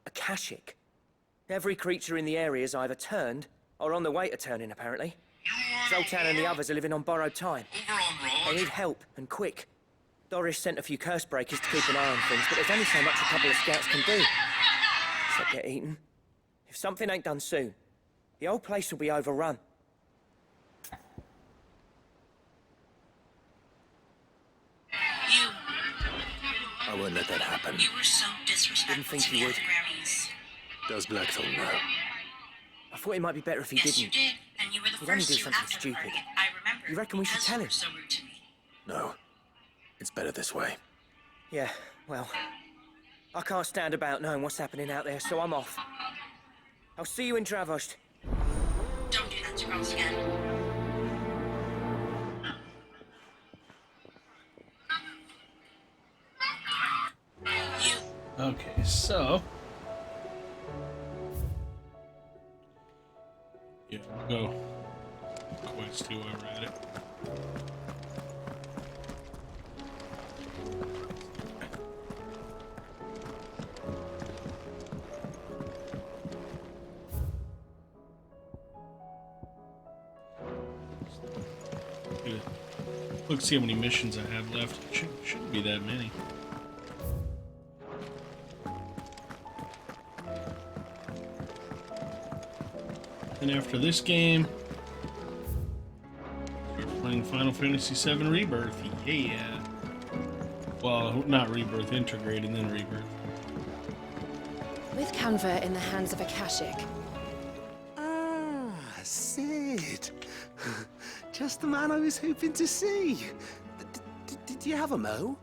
Speaker 17: A CASHAPP. Every creature in the area is either turned or on the way to turning, apparently. Zoltan and the others are living on borrowed time. They need help, and quick. Doris sent a few curse breakers to keep an eye on things, but there's only so much a couple of scouts can do. Except get eaten. If something ain't done soon, the whole place will be overrun.
Speaker 8: I won't let that happen.
Speaker 10: You were so disrespectful.
Speaker 17: Didn't think
Speaker 10: to
Speaker 17: you
Speaker 10: me
Speaker 17: would.
Speaker 10: at the Grammys.
Speaker 8: Does Blackthorn know?
Speaker 17: I thought it might be better if he
Speaker 10: Yes,
Speaker 17: didn't.
Speaker 10: you did, and you were the
Speaker 17: He'd only
Speaker 10: first
Speaker 17: do
Speaker 10: to
Speaker 17: something
Speaker 10: after the
Speaker 17: stupid.
Speaker 10: party. I remember.
Speaker 17: You reckon we should
Speaker 10: because
Speaker 17: tell
Speaker 10: you
Speaker 17: him?
Speaker 10: were so rude to me.
Speaker 8: No. It's better this way.
Speaker 17: Yeah, well, I can't stand about knowing what's happening out there, so I'm off. I'll see you in Dravost.
Speaker 10: Don't do that to girls again.
Speaker 1: Okay, so yeah, we'll go quest 2 while we're at it. Good. Look, see how many missions I have left. Shouldn't be that many. And after this game, we're playing Final Fantasy VII Rebirth. Yeah. Well, not Rebirth, Integrate, and then Rebirth.
Speaker 2: With Canva in the hands of a CASHAPP.
Speaker 18: Ah, Sid. Just the man I was hoping to see. Did you have a mo?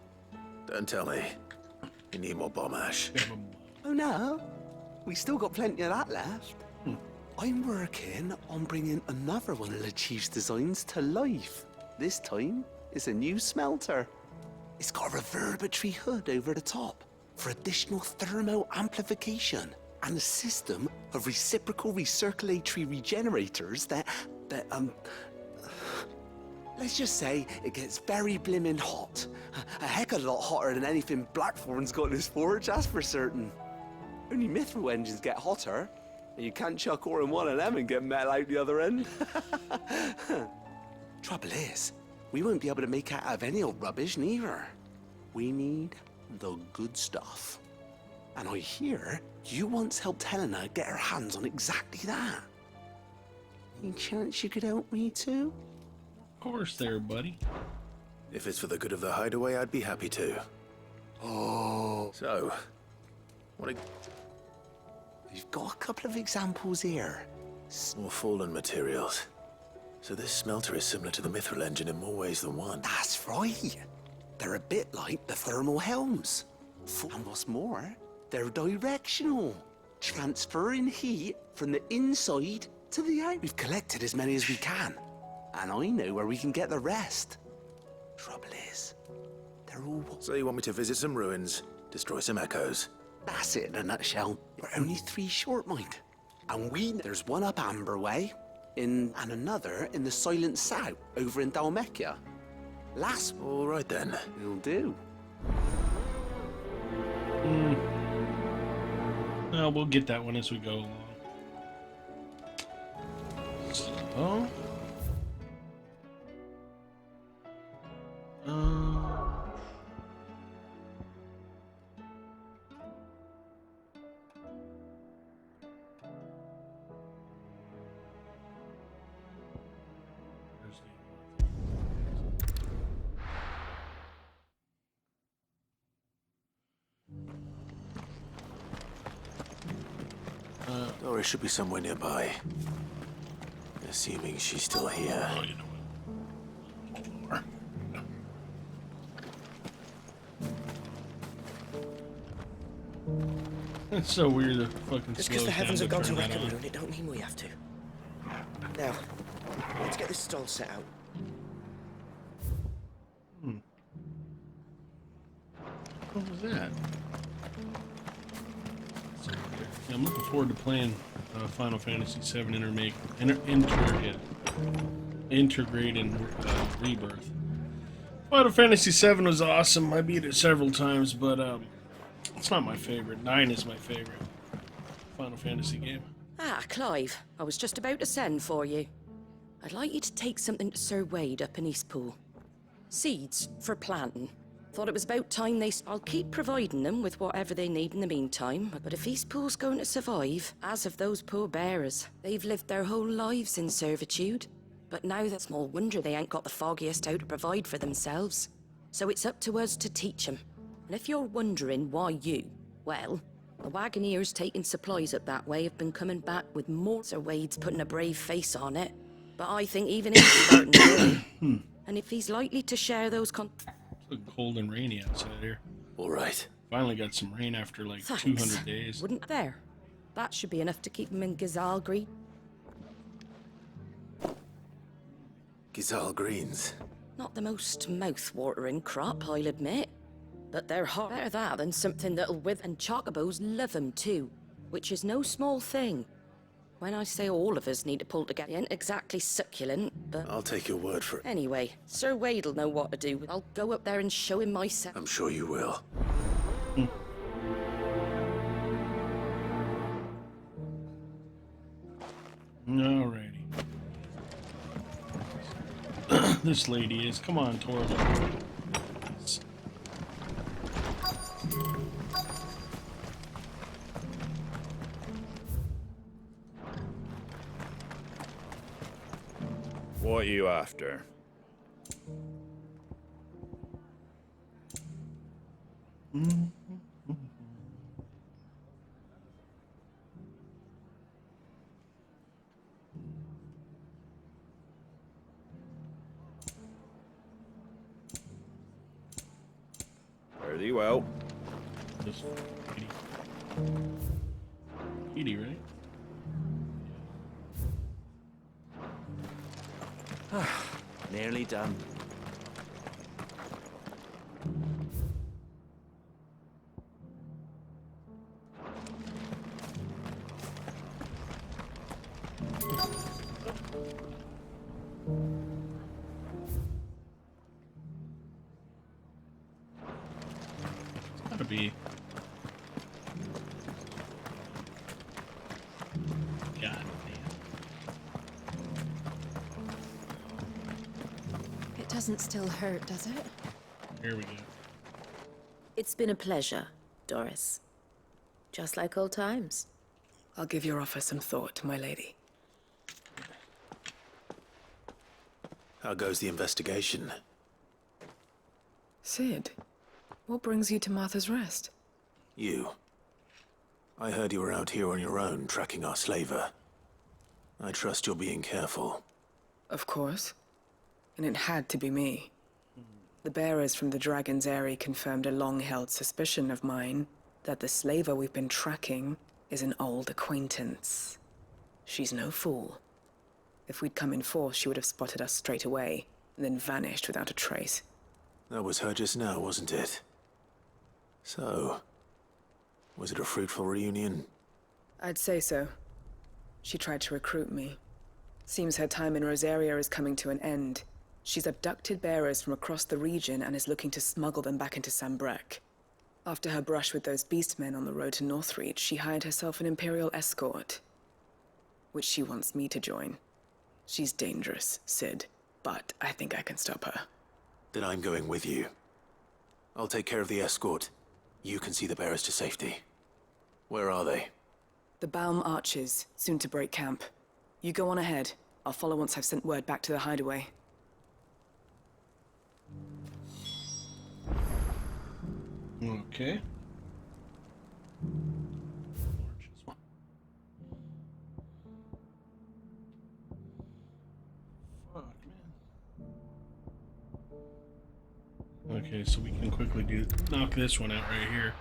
Speaker 8: Don't tell me. You need more bomb ash.
Speaker 18: Oh no, we still got plenty of that left. I'm working on bringing another one of the Chief's designs to life. This time, it's a new smelter. It's got a reverberatory hood over the top for additional thermal amplification and a system of reciprocal recirculatory regenerators that let's just say it gets very blimmin' hot. A heck of a lot hotter than anything Blackthorn's got in his forge, that's for certain. Only mithril engines get hotter, and you can't chuck ore in one of them and get metal out the other end. Trouble is, we won't be able to make it out of any old rubbish neither. We need the good stuff. And I hear you once helped Helena get her hands on exactly that. Any chance you could help me too?
Speaker 1: Of course there, buddy.
Speaker 8: If it's for the good of the hideaway, I'd be happy to.
Speaker 18: Oh.
Speaker 8: So, what
Speaker 18: We've got a couple of examples here.
Speaker 8: more fallen materials. So this smelter is similar to the mithril engine in more ways than one.
Speaker 18: That's right. They're a bit like the thermal helms. And what's more, they're directional, transferring heat from the inside to the out. We've collected as many as we can, and I know where we can get the rest. Trouble is, they're all...
Speaker 8: So you want me to visit some ruins, destroy some echoes?
Speaker 18: That's it in a nutshell. We're only 3 short, mind. And there's one up Amber Way, and another in the Silent South, over in Dalmekia. Last...
Speaker 8: All right then.
Speaker 18: Will do.
Speaker 1: No, we'll get that one as we go along. So...
Speaker 8: Doris should be somewhere nearby. Assuming she's still here.
Speaker 1: Oh, you know what? It's so weird that fucking
Speaker 17: Just because
Speaker 1: slows
Speaker 17: the heavens
Speaker 1: down
Speaker 17: have gone to
Speaker 1: turn that on.
Speaker 17: Reckaroon, it don't mean we have to. Now, let's get this stall set out.
Speaker 1: What was that? Yeah, I'm looking forward to playing Final Fantasy VII Intergrade and Rebirth. Final Fantasy VII was awesome. I beat it several times, but it's not my favorite. 9 is my favorite Final Fantasy game.
Speaker 2: Ah, Clive, I was just about to send for you. I'd like you to take something to Sir Wade up in Eastpool. Seeds for planting. Thought it was about time I'll keep providing them with whatever they need in the meantime, but if Eastpool's going to survive, as of those poor bearers, they've lived their whole lives in servitude. But now that's small wonder they ain't got the foggiest how to provide for themselves. So it's up to us to teach them. And if you're wondering why you, well, the Wagoneers taking supplies up that way have been coming back with more. Sir Wade's putting a brave face on it, but I think even he's starting to worry. And if he's likely to share those
Speaker 1: It's looking cold and rainy outside here.
Speaker 4: All right.
Speaker 1: Finally got some rain after like
Speaker 2: Thanks.
Speaker 1: 200 days.
Speaker 2: Wouldn't there? That should be enough to keep him in Gazal Green.
Speaker 4: Gizal Greens.
Speaker 2: Not the most mouth-watering crop, I'll admit. But they're hot. Better that than something that'll wither. And chocobos love 'em too, which is no small thing. When I say all of us need to pull together, it ain't exactly succulent, but...
Speaker 4: I'll take your word for it.
Speaker 2: Anyway, Sir Wade'll know what to do. I'll go up there and show him myself.
Speaker 4: I'm sure you will.
Speaker 1: Alrighty. This lady is. Come on, Torvald.
Speaker 19: What are you after? Fare thee well.
Speaker 1: This Edie, right?
Speaker 11: Nearly done.
Speaker 1: It's gotta be. God
Speaker 20: It doesn't still hurt, does it?
Speaker 1: Here we go.
Speaker 21: It's been a pleasure, Doris. Just like old times.
Speaker 22: I'll give your offer some thought, my lady.
Speaker 4: How goes the investigation?
Speaker 22: Sid, what brings you to Martha's Rest?
Speaker 4: You. I heard you were out here on your own, tracking our slaver. I trust you're being careful.
Speaker 22: Of course. And it had to be me. The bearers from the Dragon's Eyrie confirmed a long-held suspicion of mine that the slaver we've been tracking is an old acquaintance. She's no fool. If we'd come in force, she would have spotted us straight away, and then vanished without a trace.
Speaker 4: That was her just now, wasn't it? So, was it a fruitful reunion?
Speaker 22: I'd say so. She tried to recruit me. Seems her time in Rosaria is coming to an end. She's abducted bearers from across the region and is looking to smuggle them back into Sambrek. After her brush with those beastmen on the road to Northreach, she hired herself an Imperial escort, which she wants me to join. She's dangerous, Sid, but I think I can stop her.
Speaker 4: Then I'm going with you. I'll take care of the escort. You can see the bearers to safety. Where are they?
Speaker 22: The Balm Archers, soon to break camp. You go on ahead. I'll follow once I've sent word back to the hideaway.
Speaker 1: Okay. Fuck, man. Okay, so we can quickly knock this one out right here.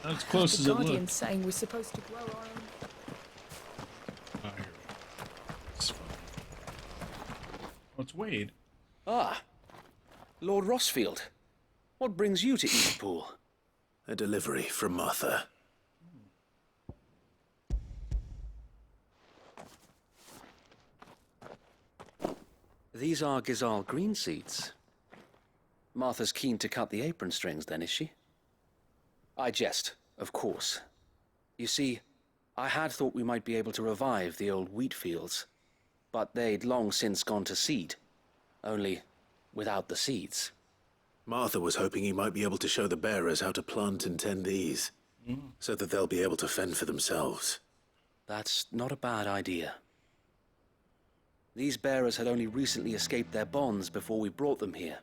Speaker 1: As close as
Speaker 22: the
Speaker 1: it
Speaker 22: Guardian
Speaker 1: looks.
Speaker 22: saying we're supposed to grow our own.
Speaker 1: Oh, here we go. It's fine. Oh, it's Wade.
Speaker 14: Ah, Lord Rossfield. What brings you to Eastpool?
Speaker 4: A delivery from Martha.
Speaker 14: These are Gizal green seeds. Martha's keen to cut the apron strings, then, is she? I jest, of course. You see, I had thought we might be able to revive the old wheat fields, but they'd long since gone to seed, only without the seeds.
Speaker 4: Martha was hoping he might be able to show the bearers how to plant and tend these, so that they'll be able to fend for themselves.
Speaker 14: That's not a bad idea. These bearers had only recently escaped their bonds before we brought them here.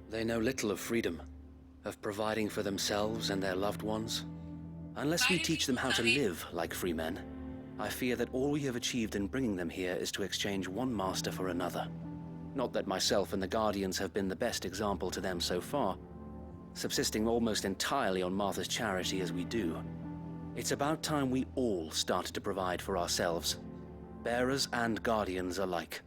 Speaker 14: They know little of freedom, of providing for themselves and their loved ones. Unless we teach them how to live like free men, I fear that all we have achieved in bringing them here is to exchange one master for another. Not that myself and the Guardians have been the best example to them so far, subsisting almost entirely on Martha's charity as we do. It's about time we all started to provide for ourselves, bearers and Guardians alike.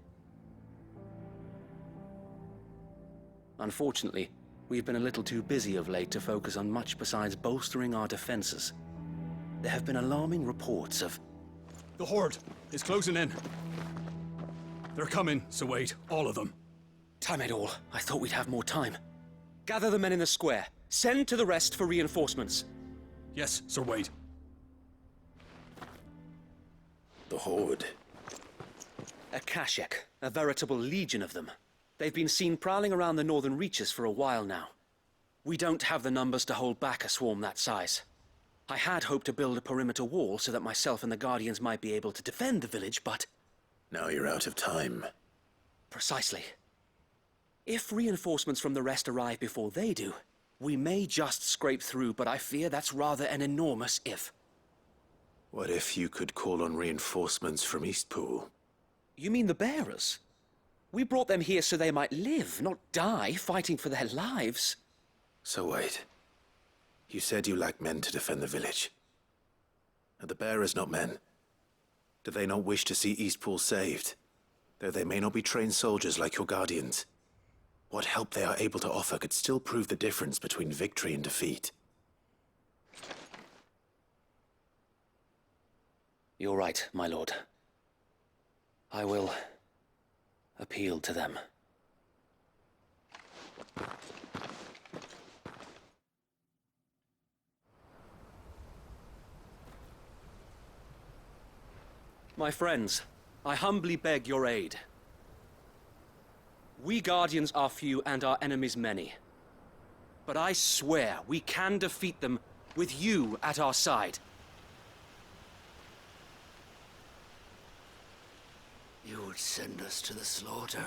Speaker 14: Unfortunately, we've been a little too busy of late to focus on much besides bolstering our defenses. There have been alarming reports of...
Speaker 3: The Horde is closing in. They're coming, so wait, all of them.
Speaker 14: Time it all. I thought we'd have more time. Gather the men in the square. Send to the rest for reinforcements.
Speaker 3: Yes, Sir Wade.
Speaker 4: The Horde.
Speaker 14: A CASHAPP, a veritable legion of them. They've been seen prowling around the northern reaches for a while now. We don't have the numbers to hold back a swarm that size. I had hoped to build a perimeter wall so that myself and the Guardians might be able to defend the village, but...
Speaker 4: Now you're out of time.
Speaker 14: Precisely. If reinforcements from the rest arrive before they do, we may just scrape through, but I fear that's rather an enormous if.
Speaker 4: What if you could call on reinforcements from Eastpool?
Speaker 14: You mean the bearers? We brought them here so they might live, not die, fighting for their lives.
Speaker 4: So wait. You said you lack men to defend the village. Are the bearers not men? Do they not wish to see Eastpool saved? Though they may not be trained soldiers like your Guardians. What help they are able to offer could still prove the difference between victory and defeat.
Speaker 14: You're right, my lord. I will appeal to them. My friends, I humbly beg your aid. We Guardians are few and our enemies many. But I swear we can defeat them with you at our side.
Speaker 12: You would send us to the slaughter,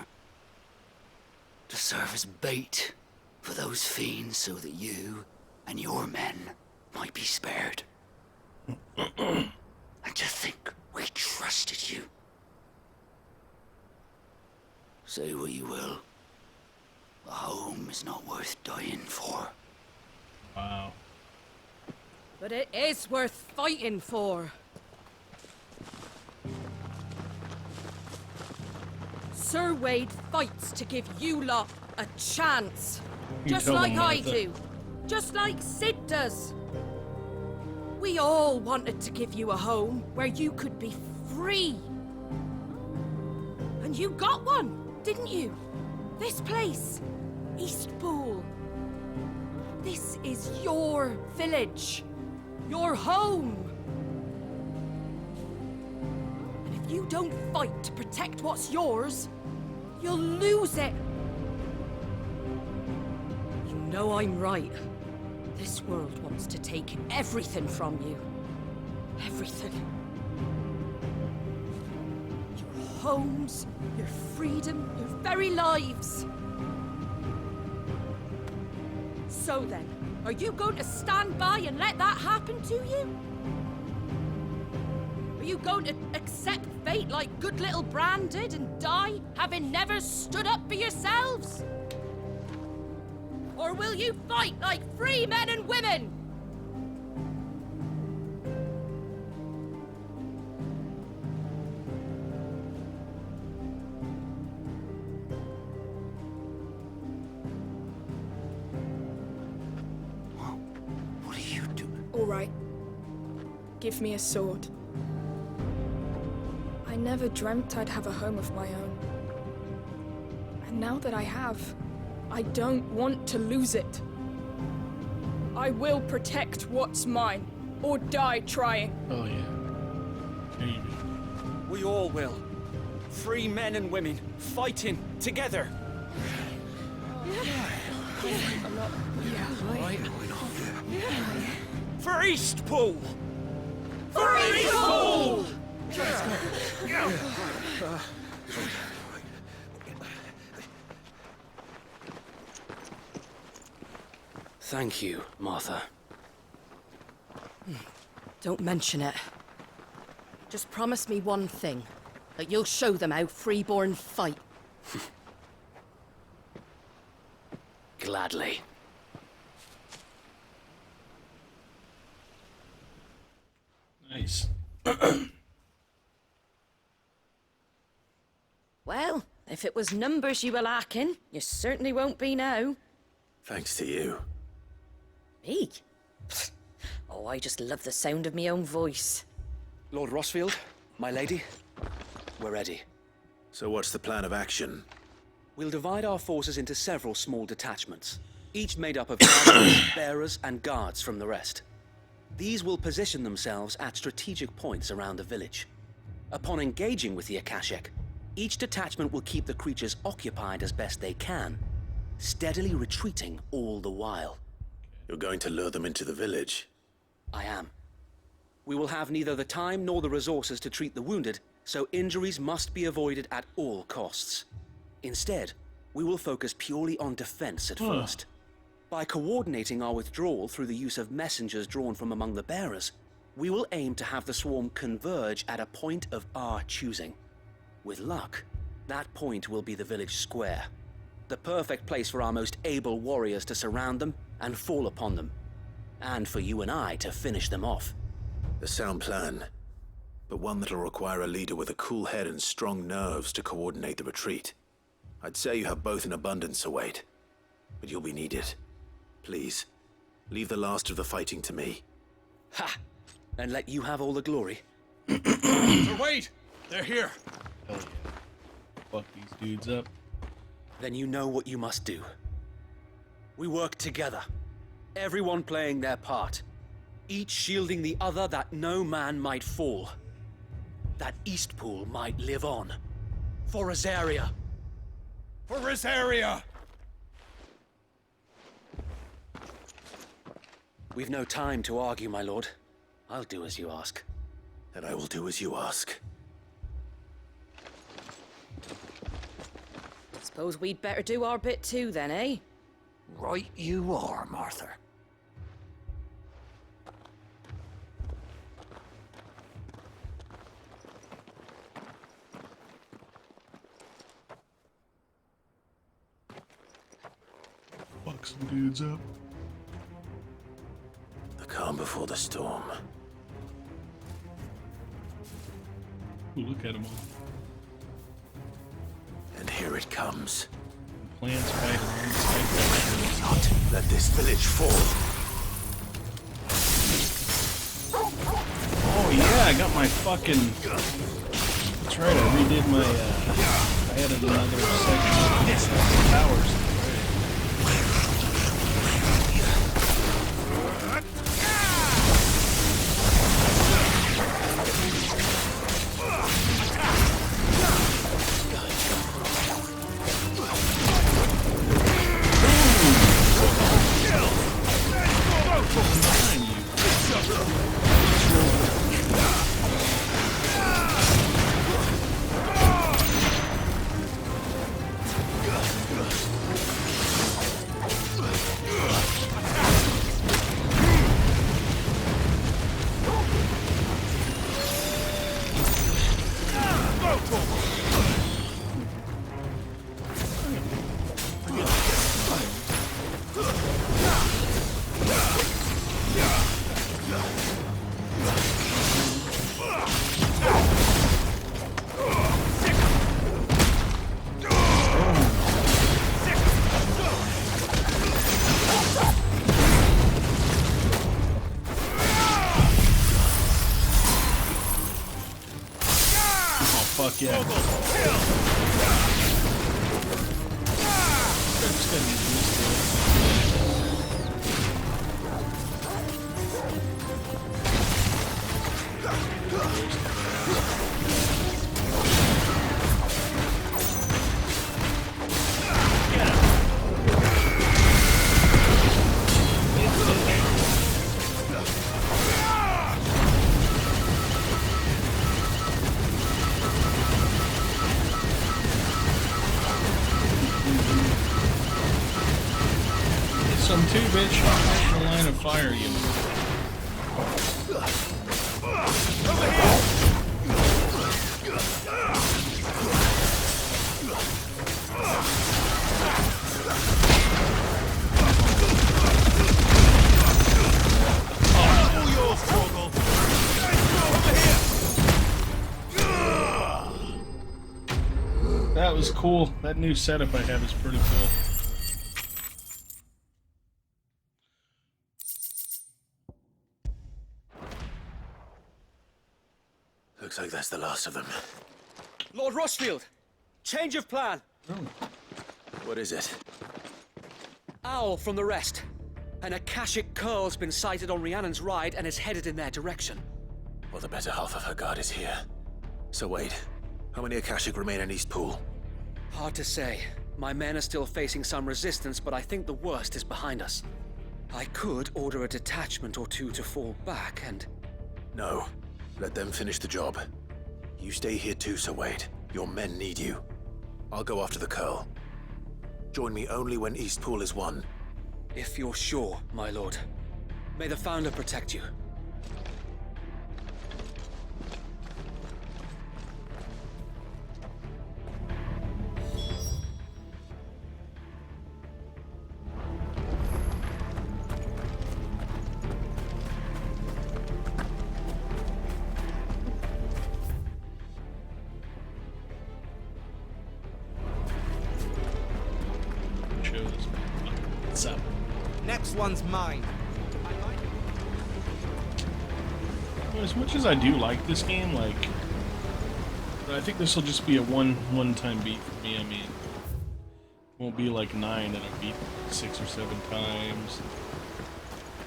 Speaker 12: to serve as bait for those fiends so that you and your men might be spared. And to think we trusted you. Say what you will, a home is not worth dying for.
Speaker 1: Wow.
Speaker 2: But it is worth fighting for. Sir Wade fights to give you lot a chance. Just like I do. Just like Sid does. We all wanted to give you a home where you could be free. And you got one, didn't you? This place, Eastpool. This is your village, your home. And if you don't fight to protect what's yours, you'll lose it. You know I'm right. This world wants to take everything from you. Everything. Your homes, your freedom, your very lives. So then, are you going to stand by and let that happen to you? Are you going to accept fate like good little Bran did and die, having never stood up for yourselves? Or Or will you fight like free men and women?
Speaker 12: What are you doing?
Speaker 5: All right. Give me a sword. I never dreamt I'd have a home of my own. And now that I have, I don't want to lose it. I will protect what's mine, or die trying.
Speaker 1: Oh, yeah. There you go.
Speaker 17: We all will. Free men and women, fighting together.
Speaker 5: I'm not...
Speaker 17: Right. For Eastpool!
Speaker 10: For Eastpool!
Speaker 14: Thank you, Martha.
Speaker 2: Don't mention it. Just promise me one thing. That you'll show them how freeborn fight.
Speaker 14: Gladly.
Speaker 1: Nice.
Speaker 2: Well, if it was numbers you were lacking, you certainly won't be now.
Speaker 8: Thanks to you.
Speaker 2: Me? Oh, I just love the sound of my own voice.
Speaker 14: Lord Rossfield, my lady, we're ready.
Speaker 8: So what's the plan of action?
Speaker 14: We'll divide our forces into several small detachments, each made up of guardians, bearers, and guards from the rest. These will position themselves at strategic points around the village. Upon engaging with the Akashic, each detachment will keep the creatures occupied as best they can, steadily retreating all the while.
Speaker 8: You're going to lure them into the village?
Speaker 14: I am. We will have neither the time nor the resources to treat the wounded, so injuries must be avoided at all costs. Instead, we will focus purely on defense at first. By coordinating our withdrawal through the use of messengers drawn from among the bearers, we will aim to have the swarm converge at a point of our choosing. With luck, that point will be the village square, the perfect place for our most able warriors to surround them and fall upon them, and for you and I to finish them off.
Speaker 8: A sound plan, but one that'll require a leader with a cool head and strong nerves to coordinate the retreat. I'd say you have both in abundance, Await, but you'll be needed. Please, leave the last of the fighting to me.
Speaker 14: Ha! And let you have all the glory.
Speaker 3: Sir Wade! They're here!
Speaker 1: Hell yeah. Fuck these dudes up.
Speaker 14: Then you know what you must do. We work together, everyone playing their part, each shielding the other that no man might fall, that Eastpool might live on. For Rosaria!
Speaker 3: For Rosaria!
Speaker 14: We've no time to argue, my lord. I'll do as you ask.
Speaker 8: And I will do as you ask.
Speaker 2: Suppose we'd better do our bit too then, eh?
Speaker 12: Right you are, Martha.
Speaker 1: Fuck some dudes up.
Speaker 8: The calm before the storm.
Speaker 1: Ooh, look at them all.
Speaker 8: And here it comes.
Speaker 1: Plants fight alongside.
Speaker 8: Not let this village fall.
Speaker 1: Oh yeah, I got my fucking... That's right, I redid my, I added another section of powers. Fuck yeah. Just gotta use some too, bitch. Right in the line of fire, you.
Speaker 8: Over here! All yours, Torgal. Over here!
Speaker 1: That was cool. That new setup I have is pretty cool.
Speaker 8: Looks like that's the last of them.
Speaker 17: Lord Rossfield, change of plan.
Speaker 8: What is it?
Speaker 17: Owl from the rest. An Akashic Curl's been sighted on Rhiannon's ride and is headed in their direction.
Speaker 8: Well, the better half of her guard is here. So wait, how many Akashic remain in East Pool?
Speaker 17: Hard to say. My men are still facing some resistance, but I think the worst is behind us. I could order a detachment or two to fall back and...
Speaker 8: No. Let them finish the job. You stay here too, Sir Wade. Your men need you. I'll go after the Curl. Join me only when East Pool is won.
Speaker 17: If you're sure, my lord. May the Founder protect you.
Speaker 1: What's up?
Speaker 7: Next one's mine.
Speaker 1: As much as I do like this game, like, I think this will just be a one-time beat for me. I mean, it won't be like 9 that I beat 6 or 7 times.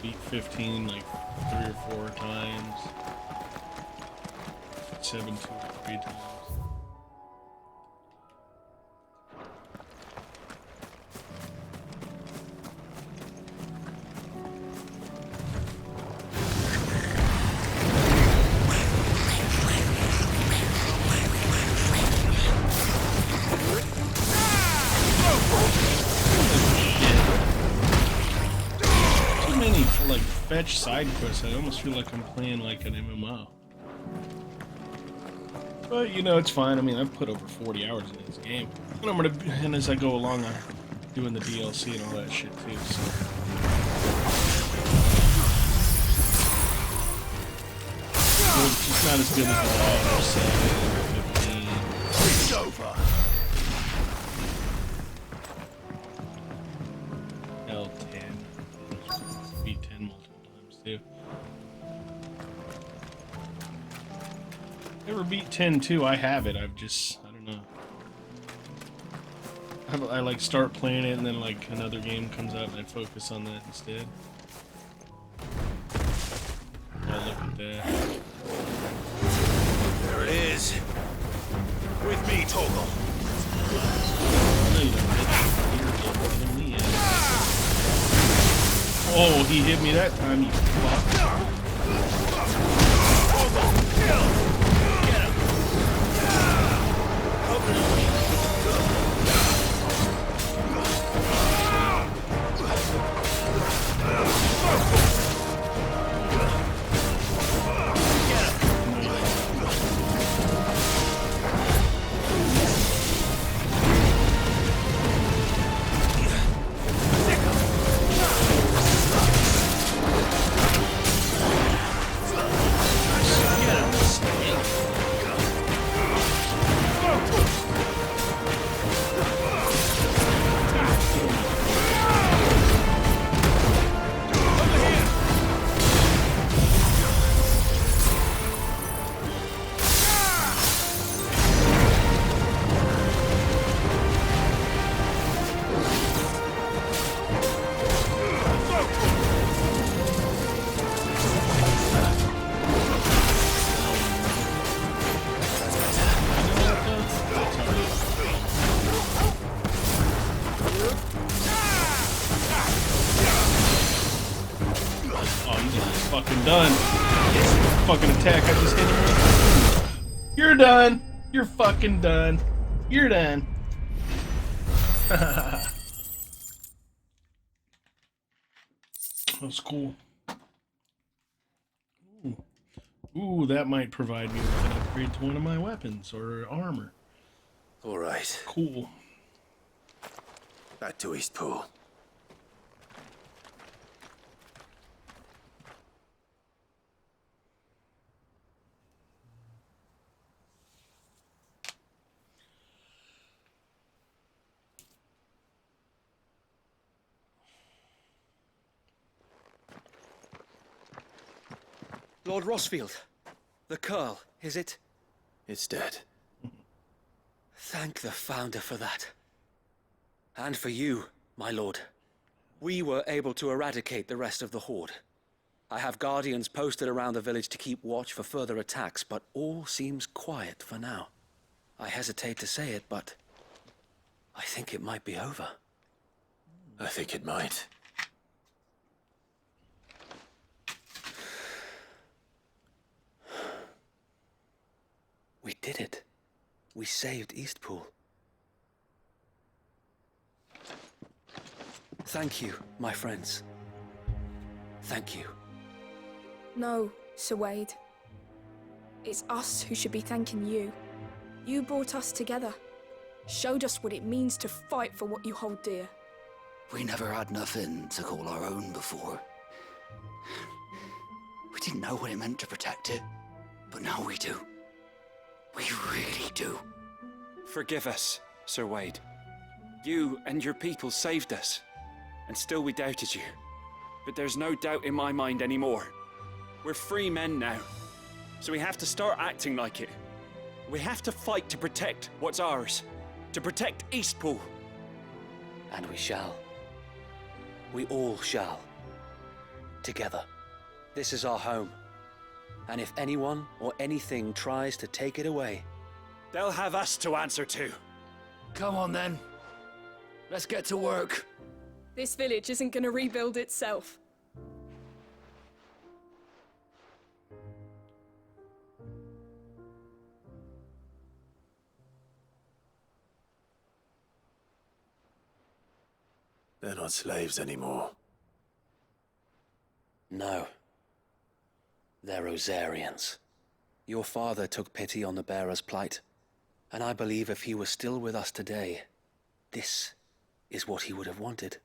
Speaker 1: Beat 15 like 3 or 4 times. 7 2 or 3 times. Fetch side quests. I almost feel like I'm playing like an MMO. But you know, it's fine. I mean, I've put over 40 hours into this game, and as I go along, I'm doing the DLC and all that shit too. So. It's just not as good as the other 7 or 15.
Speaker 8: It's over.
Speaker 1: L10. Beat 10 multiple times too. Never beat 10 too. I have it. I've just, I don't know. I like start playing it and then like another game comes out and I focus on that instead. Oh, look at that.
Speaker 8: There it is. With me, Torgal.
Speaker 1: No, you don't. You're me in. Oh, he hit me that time, you fuck. fucking done. Fucking attack I just hit him with. You're done. You're fucking done. You're done. That was cool. Ooh, that might provide me with an upgrade to one of my weapons or armor.
Speaker 8: All right.
Speaker 1: Cool.
Speaker 8: Back to Eastpool.
Speaker 14: Lord Rossfield, the Curl, is it?
Speaker 8: It's dead.
Speaker 14: Thank the Founder for that. And for you, my lord. We were able to eradicate the rest of the Horde. I have guardians posted around the village to keep watch for further attacks, but all seems quiet for now. I hesitate to say it, but I think it might be over.
Speaker 8: I think it might.
Speaker 14: We did it. We saved Eastpool. Thank you, my friends. Thank you.
Speaker 5: No, Sir Wade. It's us who should be thanking you. You brought us together. Showed us what it means to fight for what you hold dear.
Speaker 12: We never had nothing to call our own before. We didn't know what it meant to protect it, but now we do. We really do.
Speaker 14: Forgive us, Sir Wade. You and your people saved us, and still we doubted you. But there's no doubt in my mind anymore. We're free men now, so we have to start acting like it. We have to fight to protect what's ours, to protect Eastpool.
Speaker 12: And we shall. We all shall. Together.
Speaker 14: This is our home, and if anyone or anything tries to take it away, they'll have us to answer to.
Speaker 12: Come on then. Let's get to work.
Speaker 5: This village isn't gonna rebuild itself.
Speaker 8: They're not slaves anymore.
Speaker 14: No. They're Rosarians. Your father took pity on the bearer's plight, and I believe if he were still with us today, this is what he would have wanted.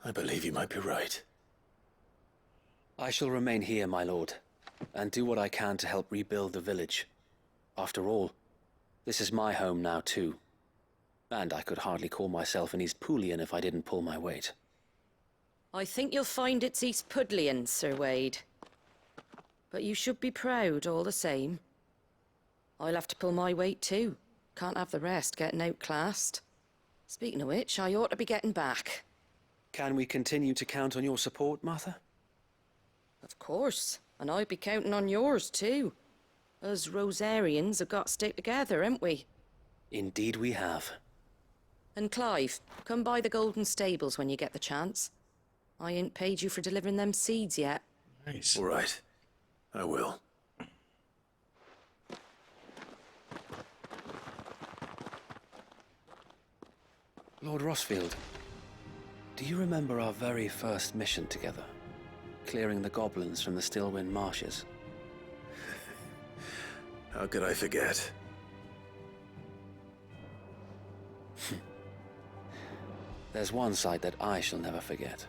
Speaker 8: I believe you might be right.
Speaker 14: I shall remain here, my lord, and do what I can to help rebuild the village. After all, this is my home now too, and I could hardly call myself an Eastpoolian if I didn't pull my weight.
Speaker 2: I think you'll find it's Eastpudlian, Sir Wade. But you should be proud all the same. I'll have to pull my weight too. Can't have the rest getting outclassed. Speaking of which, I ought to be getting back.
Speaker 14: Can we continue to count on your support, Martha?
Speaker 2: Of course, and I'd be counting on yours too. Us Rosarians have got to stick together, haven't we?
Speaker 14: Indeed we have.
Speaker 2: And Clive, come by the Golden Stables when you get the chance. I ain't paid you for delivering them seeds yet.
Speaker 1: Nice.
Speaker 8: All right. I will.
Speaker 14: Lord Rossfield, do you remember our very first mission together? Clearing the goblins from the Stillwind marshes?
Speaker 8: How could I forget?
Speaker 14: There's one sight that I shall never forget.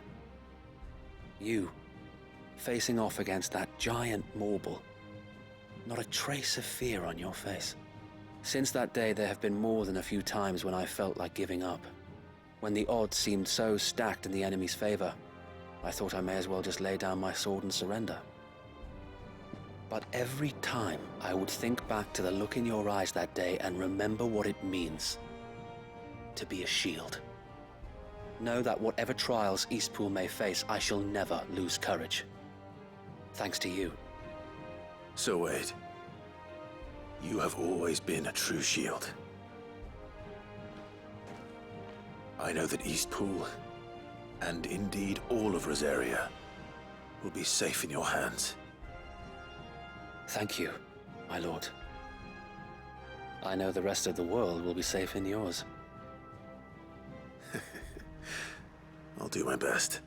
Speaker 14: You, facing off against that giant Morble. Not a trace of fear on your face. Since that day, there have been more than a few times when I felt like giving up. When the odds seemed so stacked in the enemy's favor, I thought I may as well just lay down my sword and surrender. But every time, I would think back to the look in your eyes that day and remember what it means to be a shield. Know that whatever trials Eastpool may face, I shall never lose courage. Thanks to you.
Speaker 8: So Wade, you have always been a true shield. I know that Eastpool, and indeed all of Rosaria, will be safe in your hands.
Speaker 14: Thank you, my lord. I know the rest of the world will be safe in yours.
Speaker 8: I'll do my best.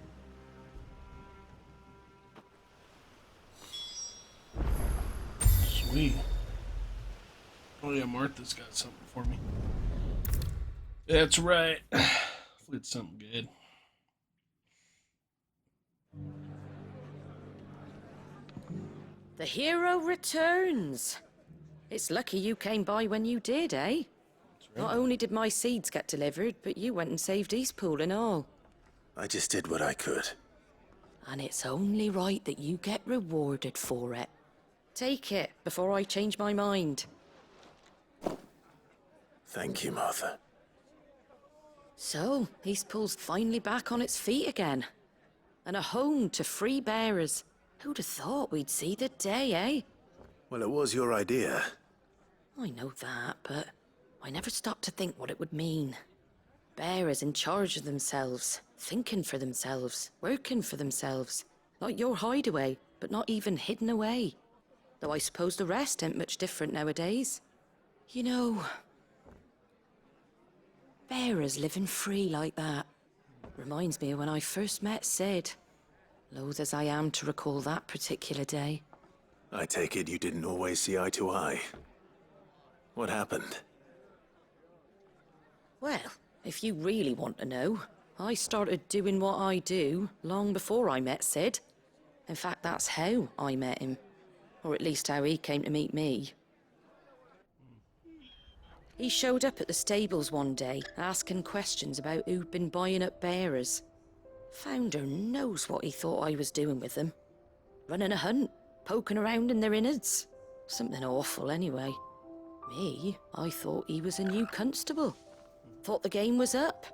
Speaker 1: Sweet. Oh yeah, Martha's got something for me. That's right. Hopefully it's something good.
Speaker 2: The hero returns. It's lucky you came by when you did, eh?
Speaker 1: Right.
Speaker 2: Not only did my seeds get delivered, but you went and saved Eastpool and all.
Speaker 8: I just did what I could.
Speaker 2: And it's only right that you get rewarded for it. Take it before I change my mind.
Speaker 8: Thank you, Martha.
Speaker 2: So, Eastpool's finally back on its feet again. And a home to free bearers. Who'd have thought we'd see the day, eh?
Speaker 8: Well, it was your idea.
Speaker 2: I know that, but I never stopped to think what it would mean. Bearers in charge of themselves, thinking for themselves, working for themselves. Like your hideaway, but not even hidden away. Though I suppose the rest ain't much different nowadays. You know, bearers living free like that reminds me of when I first met Sid. Loath as I am to recall that particular day.
Speaker 8: I take it you didn't always see eye to eye. What happened?
Speaker 2: Well, if you really want to know, I started doing what I do long before I met Sid. In fact, that's how I met him. Or at least how he came to meet me. He showed up at the stables one day, asking questions about who'd been buying up bearers. Founder knows what he thought I was doing with them. Running a hunt, poking around in their innards. Something awful anyway. Me, I thought he was a new constable. Thought the game was up.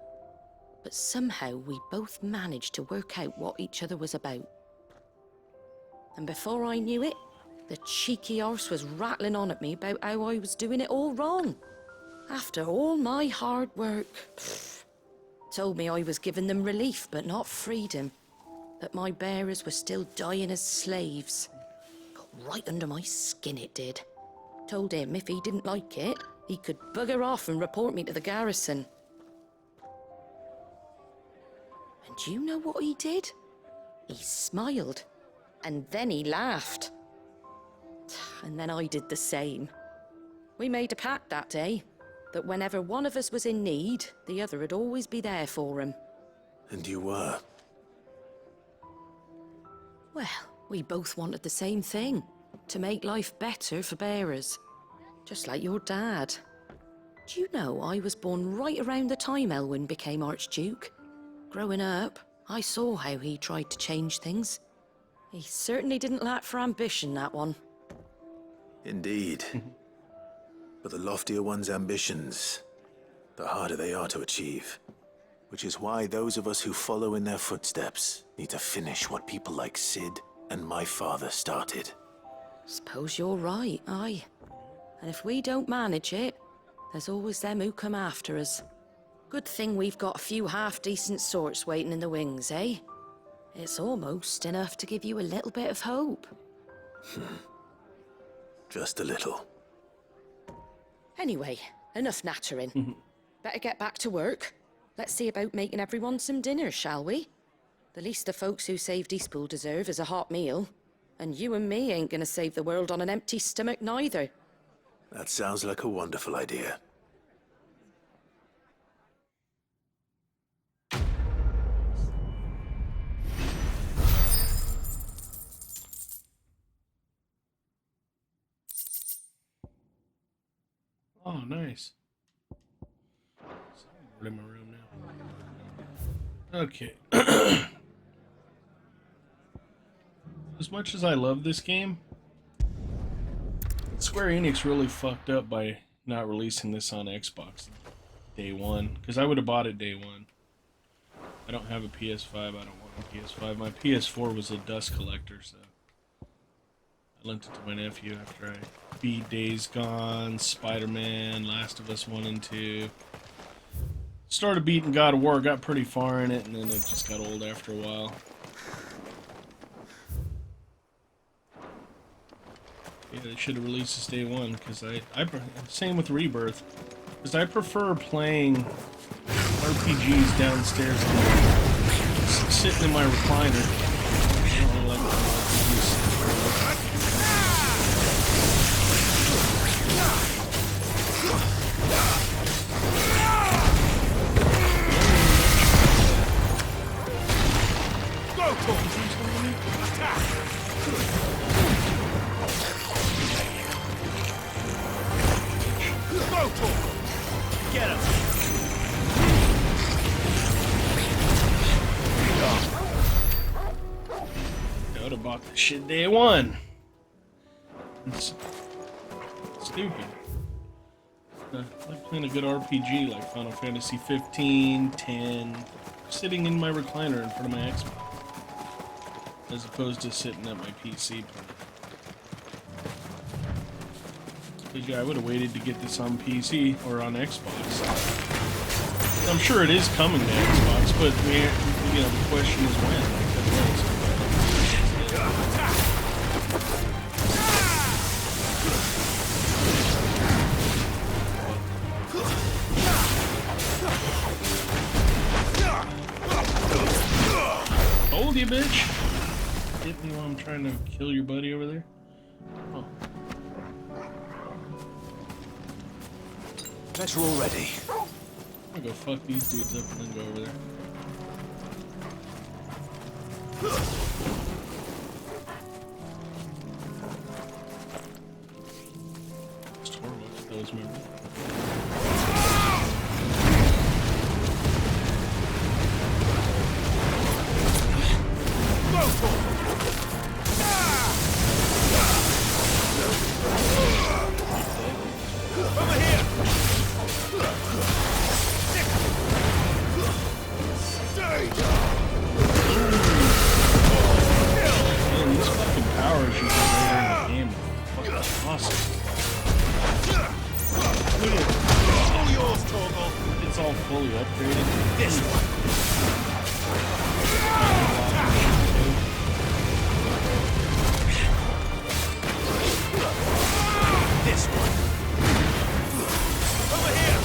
Speaker 2: But somehow we both managed to work out what each other was about. And before I knew it, the cheeky arse was rattling on at me about how I was doing it all wrong. After all my hard work. Told me I was giving them relief, but not freedom. That my bearers were still dying as slaves. Got right under my skin, it did. Told him if he didn't like it, he could bugger off and report me to the garrison. And do you know what he did? He smiled. And then he laughed. And then I did the same. We made a pact that day, that whenever one of us was in need, the other would always be there for him.
Speaker 8: And you were?
Speaker 2: Well, we both wanted the same thing. To make life better for bearers. Just like your dad. Do you know I was born right around the time Elwyn became Archduke? Growing up, I saw how he tried to change things. He certainly didn't lack for ambition, that one.
Speaker 8: Indeed. But the loftier one's ambitions, the harder they are to achieve. Which is why those of us who follow in their footsteps need to finish what people like Sid and my father started.
Speaker 2: Suppose you're right, aye. And if we don't manage it, there's always them who come after us. Good thing we've got a few half-decent sorts waiting in the wings, eh? It's almost enough to give you a little bit of hope.
Speaker 8: Just a little.
Speaker 2: Anyway, enough nattering. Better get back to work. Let's see about making everyone some dinner, shall we? The least the folks who saved Eastpool deserve is a hot meal. And you and me ain't gonna save the world on an empty stomach neither.
Speaker 8: That sounds like a wonderful idea.
Speaker 1: Oh, nice. I'm in my room now. Okay. As much as I love this game, Square Enix really fucked up by not releasing this on Xbox day one, because I would have bought it day one. I don't have a PS5, I don't want a PS5. My PS4 was a dust collector, so I lent it to my nephew after I beat Days Gone, Spider-Man, Last of Us 1 and 2. Started beating God of War, got pretty far in it, and then it just got old after a while. Yeah, they should have released this day one, because same with Rebirth, because I prefer playing RPGs downstairs sitting in my recliner. I don't really like RPGs.
Speaker 8: Get him!
Speaker 1: I would have bought this shit day one. It's stupid. I like playing a good RPG like Final Fantasy 15, 10, sitting in my recliner in front of my Xbox, as opposed to sitting at my PC playing. Because yeah, I would have waited to get this on PC or on Xbox. I'm sure it is coming to Xbox, but the question is when. Told you, bitch! Hit me while I'm trying to kill your buddy over there. Oh.
Speaker 8: Let's roll ready.
Speaker 1: I'm gonna go fuck these dudes up and then go over there. Just horrible with those, remember?
Speaker 8: Over here!
Speaker 1: Man, these fucking powers you get later in the game are fucking awesome. Look at it.
Speaker 8: All yours, Torgal.
Speaker 1: It's all fully upgraded.
Speaker 8: This one. This one. Over here.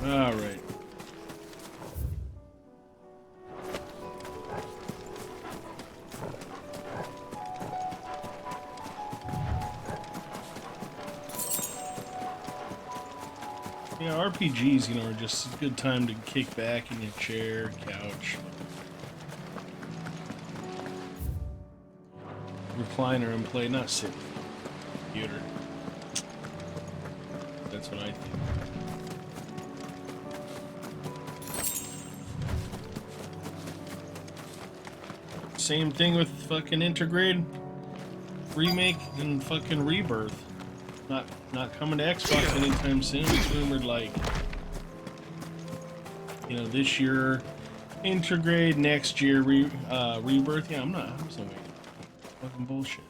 Speaker 1: All right. Yeah, RPGs, are just a good time to kick back in your chair, couch, recliner and play, not sit on the computer. That's what I think. Same thing with fucking Intergrade Remake and fucking Rebirth. Not coming to Xbox anytime soon. It's rumored like, this year Intergrade, next year Rebirth. Yeah, I'm just not waiting. Fucking bullshit.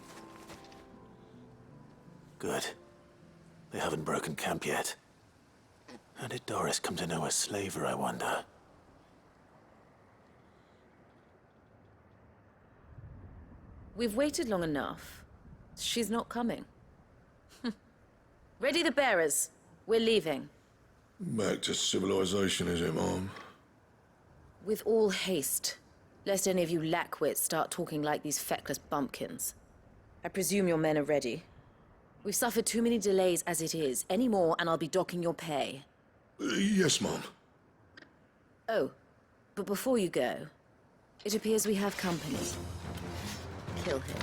Speaker 8: Good. They haven't broken camp yet. How did Doris come to know a slaver, I wonder?
Speaker 21: We've waited long enough. She's not coming. Ready the bearers. We're leaving.
Speaker 15: Back to civilization, is it, Mom?
Speaker 21: With all haste, lest any of you lackwits start talking like these feckless bumpkins. I presume your men are ready. We've suffered too many delays as it is. Any more, and I'll be docking your pay.
Speaker 15: Yes, Mom.
Speaker 21: Oh, but before you go, it appears we have company. Kill him.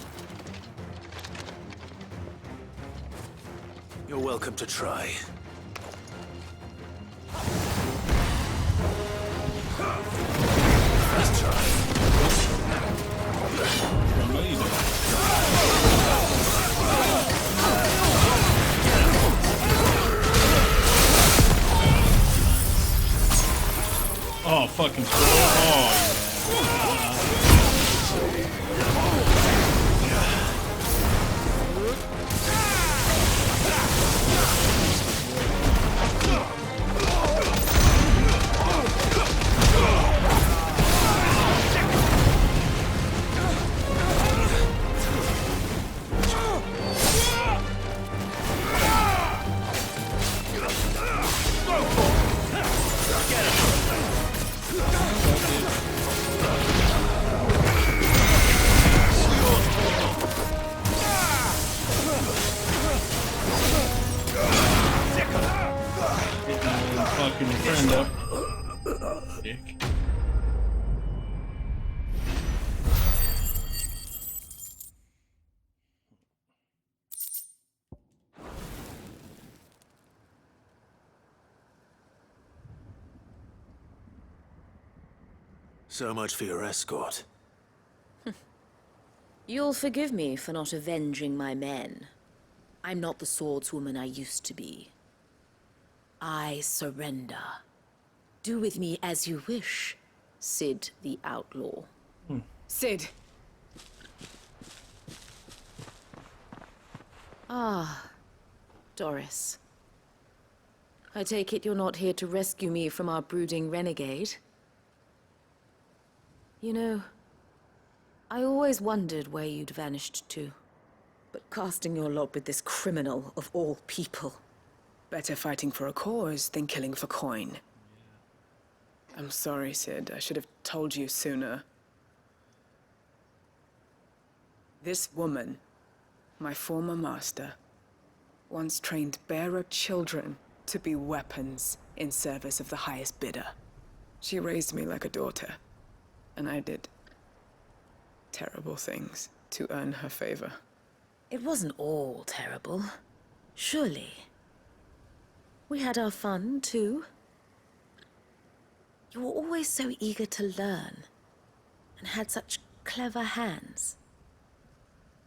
Speaker 8: You're welcome to try. Let's try.
Speaker 1: Oh, fucking. Oh, yeah. fucking your friend up. Dick.
Speaker 8: So much for your escort.
Speaker 21: You'll forgive me for not avenging my men. I'm not the swordswoman I used to be. I surrender. Do with me as you wish, Sid the Outlaw.
Speaker 22: Sid!
Speaker 21: Ah, Doris. I take it you're not here to rescue me from our brooding renegade? You know, I always wondered where you'd vanished to. But casting your lot with this criminal of all people.
Speaker 22: Better fighting for a cause than killing for coin. I'm sorry, Sid. I should have told you sooner. This woman, my former master, once trained bearer children to be weapons in service of the highest bidder. She raised me like a daughter, and I did terrible things to earn her favor.
Speaker 21: It wasn't all terrible, surely. We had our fun, too. You were always so eager to learn, and had such clever hands.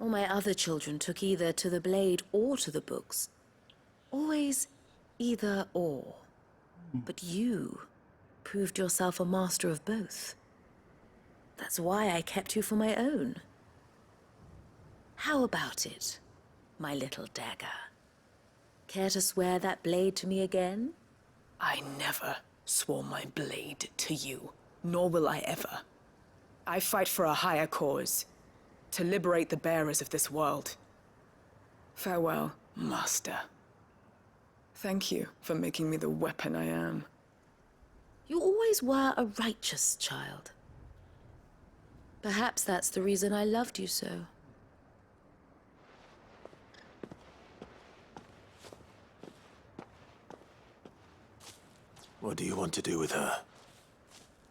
Speaker 21: All my other children took either to the blade or to the books. Always either or. But you proved yourself a master of both. That's why I kept you for my own. How about it, my little dagger? Care to swear that blade to me again?
Speaker 22: I never swore my blade to you, nor will I ever. I fight for a higher cause, to liberate the bearers of this world. Farewell, Master. Thank you for making me the weapon I am.
Speaker 21: You always were a righteous child. Perhaps that's the reason I loved you so.
Speaker 8: What do you want to do with her?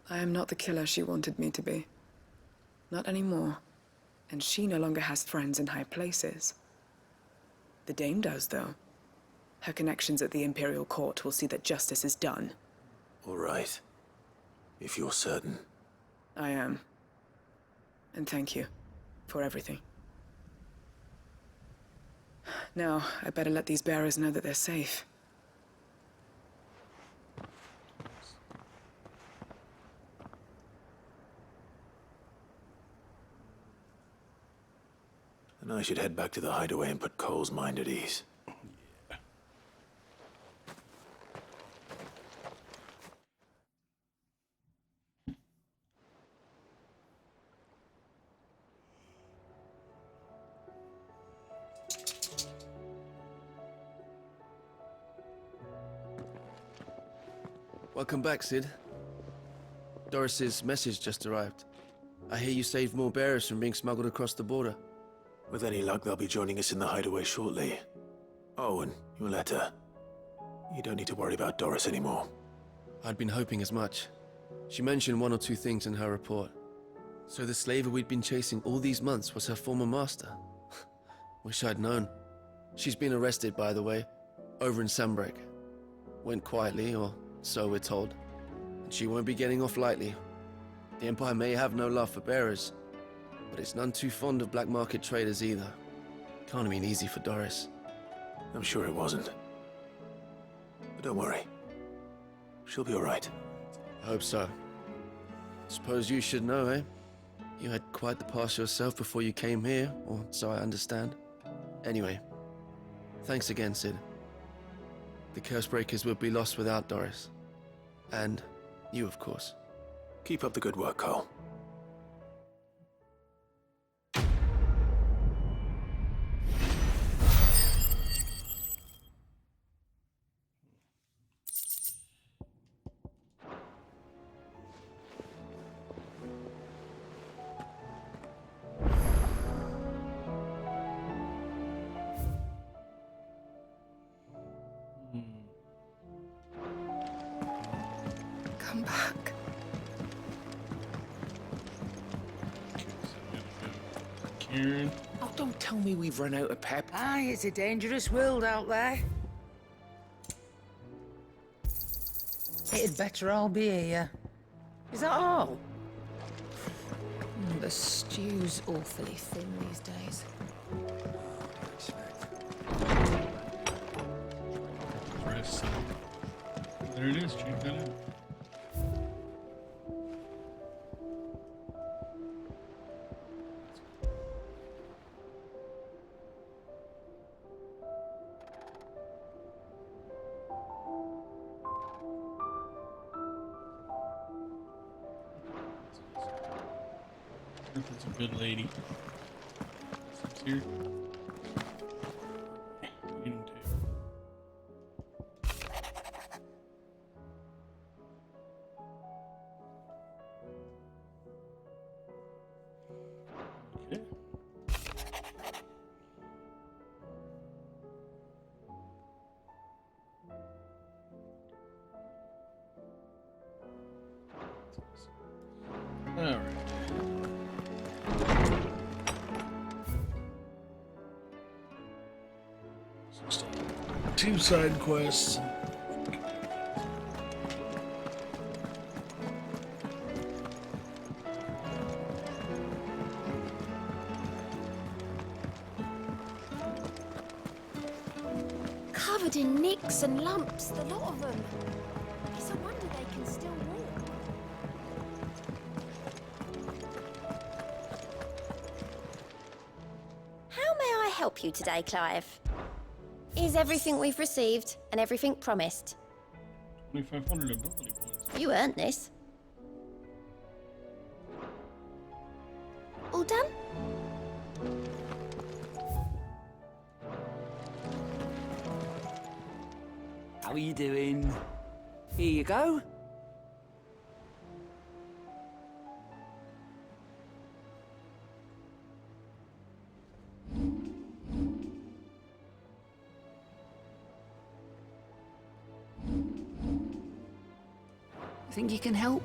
Speaker 22: I am not the killer she wanted me to be. Not anymore. And she no longer has friends in high places. The Dame does, though. Her connections at the Imperial Court will see that justice is done.
Speaker 8: All right. If you're certain.
Speaker 22: I am. And thank you for everything. Now, I better let these bearers know that they're safe.
Speaker 8: And I should head back to the hideaway and put Cole's mind at ease.
Speaker 9: Welcome back, Sid. Doris's message just arrived. I hear you saved more bearers from being smuggled across the border.
Speaker 8: With any luck, they'll be joining us in the hideaway shortly. Oh, and your letter. You don't need to worry about Doris anymore.
Speaker 9: I'd been hoping as much. She mentioned one or two things in her report. So the slaver we'd been chasing all these months was her former master. Wish I'd known. She's been arrested, by the way, over in Sandbreak. Went quietly, or so we're told. And she won't be getting off lightly. The Empire may have no love for bearers, but it's none too fond of black market traders either. Can't have been easy for Doris.
Speaker 8: I'm sure it wasn't. But don't worry. She'll be all right.
Speaker 9: I hope so. Suppose you should know, eh? You had quite the past yourself before you came here, or so I understand. Anyway, thanks again, Sid. The Cursebreakers would be lost without Doris. And you, of course.
Speaker 8: Keep up the good work, Cole.
Speaker 20: back.
Speaker 1: Karen.
Speaker 9: Oh, don't tell me we've run out of pep.
Speaker 13: Aye, it's a dangerous world out there. It'd better all be here. Is that all?
Speaker 20: The stew's awfully thin these days.
Speaker 1: Press. There it is. Check that out. That's a good lady. Sits here. Eating table. Okay. All right. Two side quests.
Speaker 16: Covered in nicks and lumps, the lot of them. It's a wonder they can still walk.
Speaker 23: How may I help you today, Clive? Is everything we've received and everything promised?
Speaker 1: 2,500 ability points.
Speaker 23: You earned this. All done?
Speaker 13: How are you doing? Here you go. Think you can help?